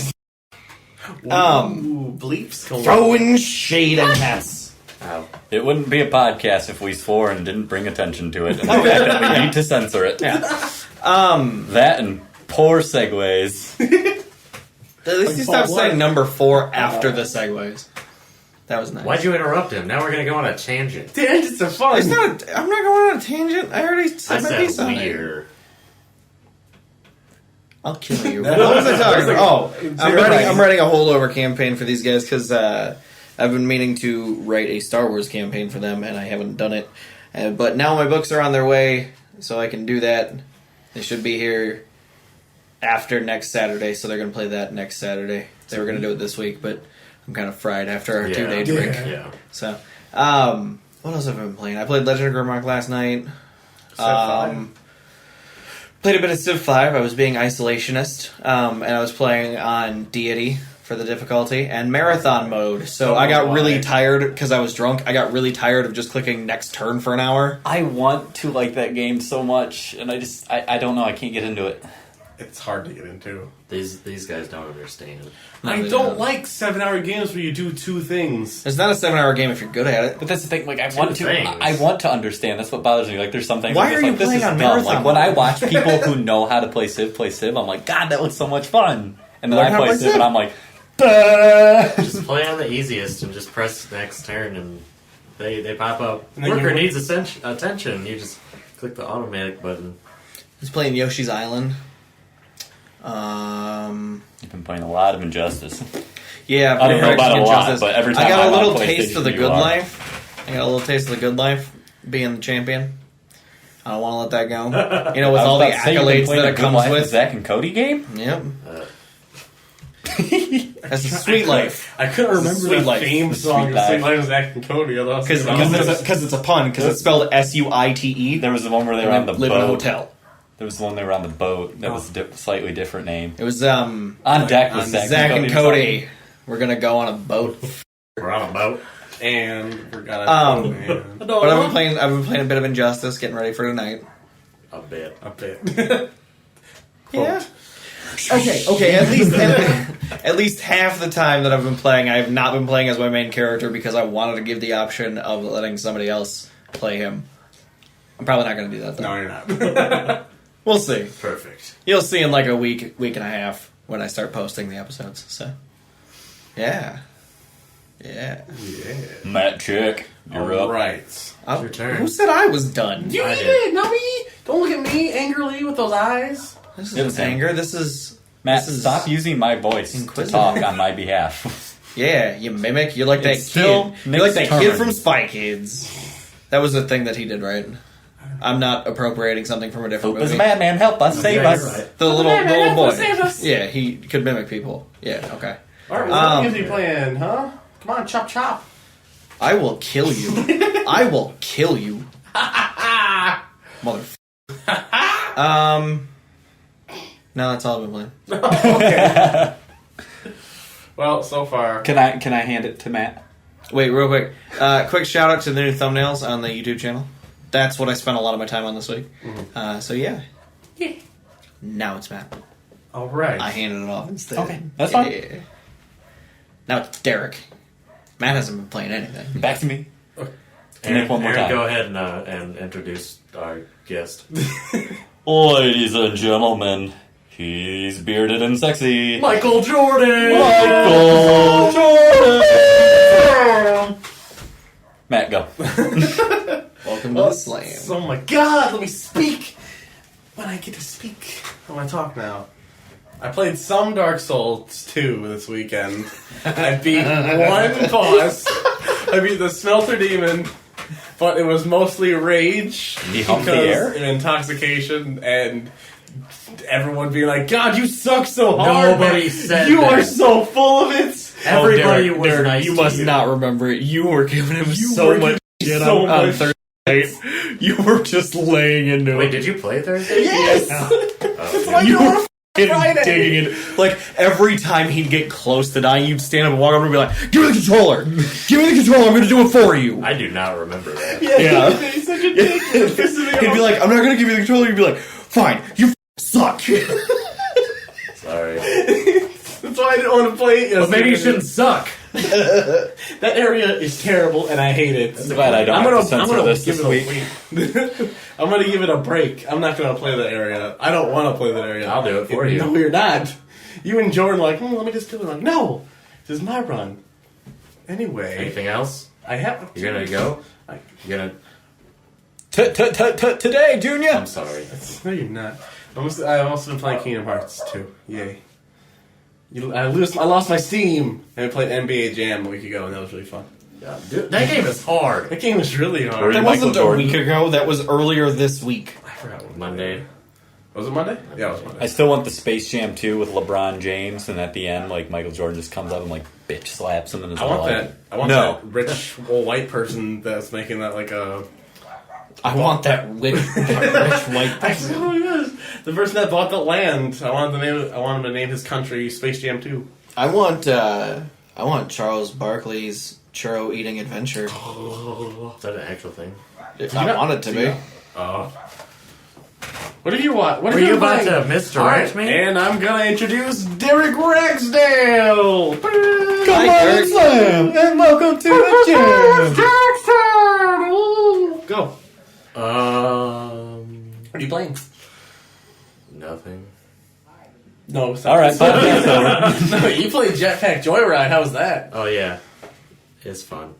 Ooh, bleeps. Throwing shade and hats. Ow. It wouldn't be a podcast if we swore and didn't bring attention to it. And the fact that we need to censor it. Yeah. That and poor segues. At least you stopped saying number 4 after the segues. That was nice. Why'd you interrupt him? Now we're gonna go on a tangent. Tangents are fun. It's not. I'm not going on a tangent. I already said my piece said on it. weird. I'll kill you. What was I talking about? I'm writing a holdover campaign for these guys because I've been meaning to write a Star Wars campaign for them, and I haven't done it. But now my books are on their way, so I can do that. They should be here after next Saturday, so they're going to play that next Saturday. They were going to do it this week, but I'm kind of fried after our 2-day drink. Yeah. So, what else have I been playing? I played Legend of Grimrock last night. Played a bit of Civ 5. I was being isolationist, and I was playing on Deity for the difficulty, and Marathon mode. So I got really tired because I was drunk. I got really tired of just clicking next turn for an hour. I want to like that game so much, and I don't know. I can't get into it. It's hard to get into. These guys don't understand. I don't like 7-hour games where you do 2 things. It's not a 7-hour game if you're good at it. But that's the thing. Like I Two want to. things. I want to understand. That's what bothers me. Like there's some things. Why I'm just are you like, this playing is on dumb. Marathon Like when I mode? watch people who know how to play Civ, I'm like, God, that looks so much fun. And then Learn I how to play play Civ, Civ. and I'm like, duh. Just play on the easiest and just press next turn and they pop up. And then Worker you- needs attention. You just click the automatic button. I was playing Yoshi's Island. I've been playing a lot of Injustice. Yeah, I don't know pretty about a much lot, Injustice. but every I time got I'm a on little taste PlayStation, of the you good are. life. I got a little taste of the good life being the champion. I don't want to let that go. You know, with I was all the about to say, you've been accolades playing that a it Good comes Life, the with. Zack and Cody game. Yep. That's a sweet life. I couldn't remember Sweet the life. theme The song Sweet of Life. Sweet Life of Zack and Cody. Because it's a pun. Because it's spelled SUITE. There was the one where they were on the live boat. in a hotel. There was the one they were on the boat. That was a slightly different name. It was On deck with on Zack Zack and or Cody. something. We're gonna go on a boat. We're on a boat. And forgot But I've been playing a bit of Injustice, getting ready for tonight. A bit. a bit. Yeah. Okay. At least half the time that I've been playing, I have not been playing as my main character because I wanted to give the option of letting somebody else play him. I'm probably not going to do that though. No, you're not. We'll see. Perfect. You'll see in like a week and a half when I start posting the episodes. So, yeah. Matt, check. You're up. Right. Your turn. Who said I was done? You I did, did. not me. Don't look at me angrily with those eyes. This It was isn't anger. This is Matt, this is, stop using my voice to Inquisitive. talk on my behalf. Yeah, you mimic. You're like that It's still kid. You're like that Nick's kid turn. from Spy Kids. That was the thing that he did, right? I'm not appropriating something from a different Hope is a movie. madman. Help us, save Yeah, us. you're right. The little madman, boy. save us. Yeah, he could mimic people. Yeah, okay. All right, what games are you playing, huh? Come on, chop chop. I will kill you. I will kill you. Mother. No, that's all I've been playing. Okay. Well, so far. Can I hand it to Matt? Wait, real quick. Quick shout out to the new thumbnails on the YouTube channel. That's what I spent a lot of my time on this week. So yeah. Now it's Matt. All right. I handed it off instead. Okay, that's fine. Yeah. Now it's Derek. Matt hasn't been playing anything. Back to me. Aaron, Nick, one more Aaron, time. go ahead and introduce our guest. Ladies and gentlemen, he's bearded and sexy. Michael Jordan! Michael Jordan! Matt, go. Welcome to the slam. Oh my god, let me speak! When I get to speak. I want to talk now. I played some Dark Souls 2 this weekend. I beat one boss. I beat the Smelter Demon, but it was mostly rage. He humped the because air? of intoxication and everyone being like, God, you suck so hard. Nobody man. said You that. are so full of it. Everybody Derek, was Derek, nice you to must you. not remember it. You were giving him were so much shit so on much Thursday night. You were just laying into Wait, it. did you play Thursday? Yes! That's why You you were were Friday. digging it. Like, every time he'd get close to dying, you'd stand up and walk over and be like, give me the controller! Give me the controller, I'm gonna do it for you! I do not remember that. Yeah. He's such a dick. It pisses me He'd be off. like, I'm not gonna give you the controller, you'd be like, fine, you suck! Sorry. That's why I didn't want to play it. But maybe you shouldn't suck. That area is terrible, and I hate it. I'm glad I don't have to censor this week. I'm gonna give it a break. I'm not gonna play that area. I don't want to play that area. I'll do it for you. No, you're not. You and Jordan are like, let me just do it. Like, no, this is my run. Anyway, Anything else? I have. You gonna go? You gonna... Today, Junior! I'm sorry. No, you're not. I've also been playing Kingdom Hearts 2. Yay. I lost my Steam, and I played NBA Jam a week ago, and that was really fun. Yeah, dude, that game is hard. That game was really Were hard. you That Michael wasn't a Jordan? week ago, that was earlier this week. I forgot what Monday. Was it Monday? Yeah, it was Monday. I still want the Space Jam 2 with LeBron James, and at the end, like, Michael Jordan just comes up and, like, bitch slaps him in his I want leg. that. I want No. that rich old white person that's making that like a. I want that rich white I know who he is. The person that bought the land. I want him to name his country Space Jam 2. I want Charles Barkley's churro eating adventure. Is that an actual thing? I want it to be. Oh. What have you watched? What Were have you been about playing? to misdirect me? And I'm gonna introduce Derek Ragsdale. Hi, Derek. And welcome to the gym! Go. What What are you playing? Nothing. No. Stop. All right, podcast over. No, you played Jetpack Joyride. How was that? Oh yeah, it's fun.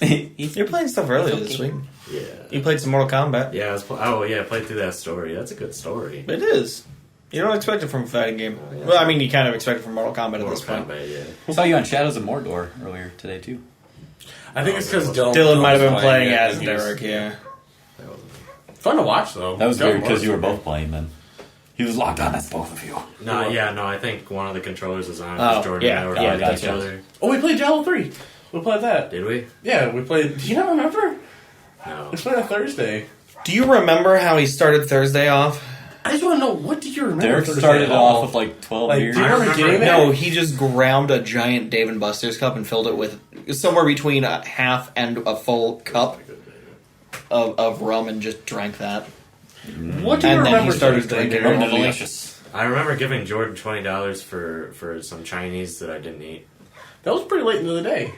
You're playing stuff earlier this week. Yeah. You played some Mortal Kombat. Yeah. I played through that story. That's a good story. It is. You don't expect it from a fighting game. Well, I mean, you kind of expect it from Mortal Kombat at this Mortal point. Kombat, yeah. I saw you on Shadows of Mordor earlier today, too. I think it's because Dylan might have been playing it, as and he was- Derek, yeah. Fun to watch though. That was Dylan weird because you were was- both playing then. He was locked on as both of you. No, I think one of the controllers was on. Oh, because Jordan yeah, and I were yeah, fighting each gotcha. other. Oh, we played Diablo 3. We played that. Did we? Yeah, we played. Do you not remember? No. We played on Thursday. Do you remember how he started Thursday off? I just want to know, what do you remember? Derek Thursday started at all? off with like 12 Like, beers. do you remember getting there? No, he just ground a giant Dave & Buster's cup and filled it with somewhere between a half and a full cup of rum and just drank that. What do you And then remember? he started Thursday, drinking Derek? normally. Delicious. I remember giving Jordan $20 for some Chinese that I didn't eat. That was pretty late into the day.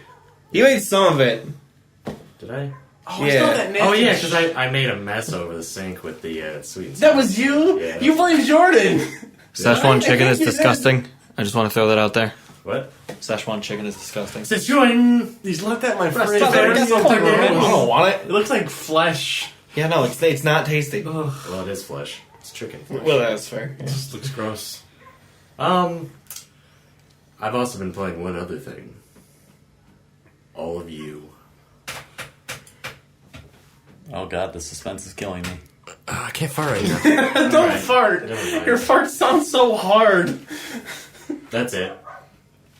You ate some of it. Did I? Oh, it's not that nasty. Oh yeah, because I made a mess over the sink with the sweet and That sour. was you? Yeah. You blamed Jordan. Szechuan chicken is disgusting. I just want to throw that out there. What? Szechuan chicken is disgusting. Szechuan. He's let that in my fridge. Stop it, It's it's so so gross. gross. I don't want it. It looks like flesh. Yeah, no, it's not tasty. Well, it is flesh. It's chicken flesh. Well, that's fair. It just looks gross. I've also been playing one other thing. All of you. Oh god, the suspense is killing me. I can't fart right now. Don't Alright. fart. Never mind. Your fart sounds so hard. That's it.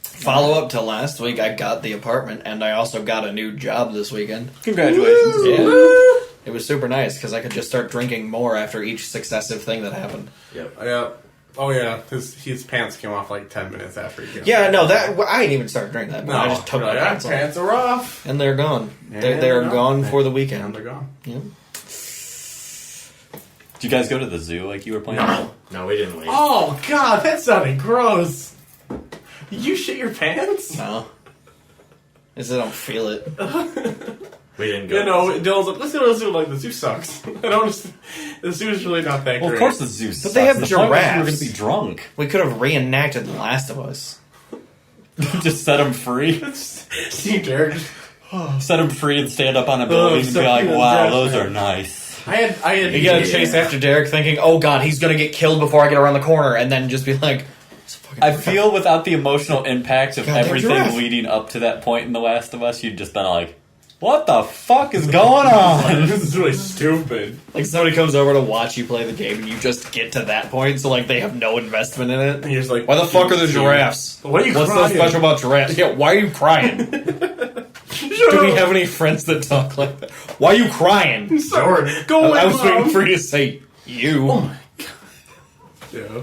Follow up to last week, I got the apartment, and I also got a new job this weekend. Congratulations. Yeah. It was super nice, because I could just start drinking more after each successive thing that happened. Yep. Yeah. Oh yeah. His pants came off like 10 minutes after he came Yeah, no, that I didn't even start drinking that, but No, I just took my pants off. pants are off. And they're gone. Yeah, They're they're gone gone. for the And weekend. they're gone. Yeah. Did you guys go to the zoo like you were planning? No, we didn't leave. Oh god, that sounded gross. Did you shit your pants? No. I just don't feel it. We didn't go. You know, Dylan's like, let's go to the zoo. Like, the zoo sucks. The zoo is really not that Well, great. of course the zoo sucks. they have The point was giraffes. We were going to be drunk. We could have reenacted The Last of Us. Just set them free. See, Derek. Set them free and stand up on a building and be like, wow, those are nice. I had. You gotta chase after Derek thinking, oh god, he's gonna get killed before I get around the corner, and then just be like, it's a fucking I feel without the emotional impact of Goddamn everything giraffe. leading up to that point in The Last of Us, you'd just been like, what the fuck is going on? This is really stupid. like somebody comes over to watch you play the game and you just get to that point, so like they have no investment in it. And you're just like, Why the fuck are there giraffes? Why are you What's crying? so special about giraffes? Yeah, why are you crying? Do we have any friends that talk like that? Why are you crying? Jordan. Go away, I was Mom. waiting for you to say you. Yeah.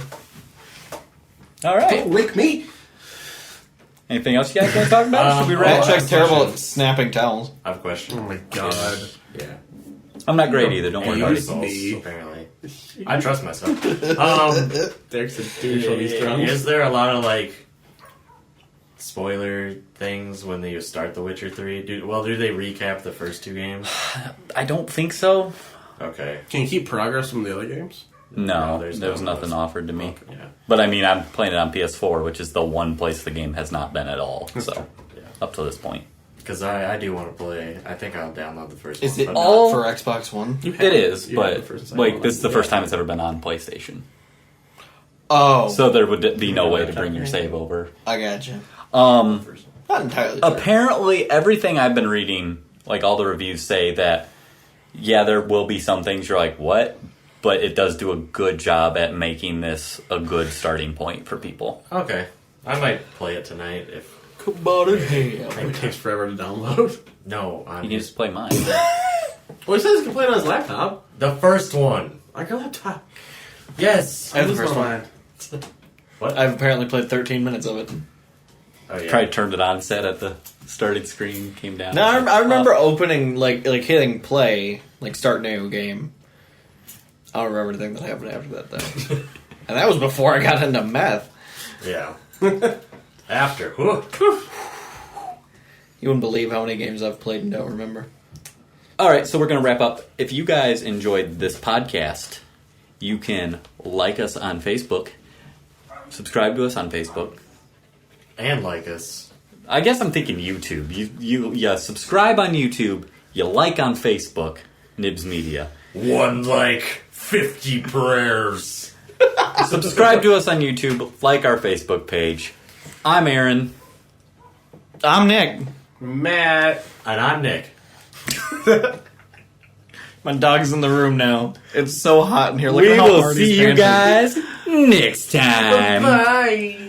All right. Lick me. Anything else you guys want to talk about? Should we wrap? That check's terrible at snapping towels. I have a question. Oh my god. Yeah. I'm not great either. Don't worry about it. Results, me. apparently. I trust myself. Derek's a douche when he's drunk. Is there a lot of like spoiler things when you start The Witcher 3? Do they recap the first two games? I don't think so. Okay. Can you keep progress from the other games? No, there's there was no nothing list. offered to me. Yeah. But I mean, I'm playing it on PS4, which is the one place the game has not been at all. So, Yeah. up to this point. Because I do want to play. I think I'll download the first Is one. it but all not- for Xbox One? You have It is, you have but the first and second like one. this is the first Yeah. time it's ever been on PlayStation. Oh, So there would be no way to bring your save over. I gotcha. Um, Not entirely. Sure. apparently, everything I've been reading, like all the reviews say that, yeah, there will be some things you're like, what? But it does do a good job at making this a good starting point for people. Okay. I might play it tonight if. It takes forever to download. No, You I'm can just play mine. Well, he says he can play it on his laptop. the first one. Like a laptop. Yes. I have the lose first my one. mind. What? I've apparently played 13 minutes of it. Oh yeah. Probably turned it on, sat at the starting screen, came down. No, I remember opening, like hitting play, like start new game. I don't remember anything that happened after that, though. And that was before I got into meth. Yeah. After. Whew. You wouldn't believe how many games I've played and don't remember. All right, so we're going to wrap up. If you guys enjoyed this podcast, you can like us on Facebook, subscribe to us on Facebook. And like us. I guess I'm thinking YouTube. You subscribe on YouTube, you like on Facebook, NIBSmedia. One like 50 prayers. Subscribe to us on YouTube, like our Facebook page. I'm Aaron. I'm Nick. Matt. And I'm Nick. My dog's in the room now. It's so hot in here. Look We at how will hard he's see you panting. guys next time. Bye.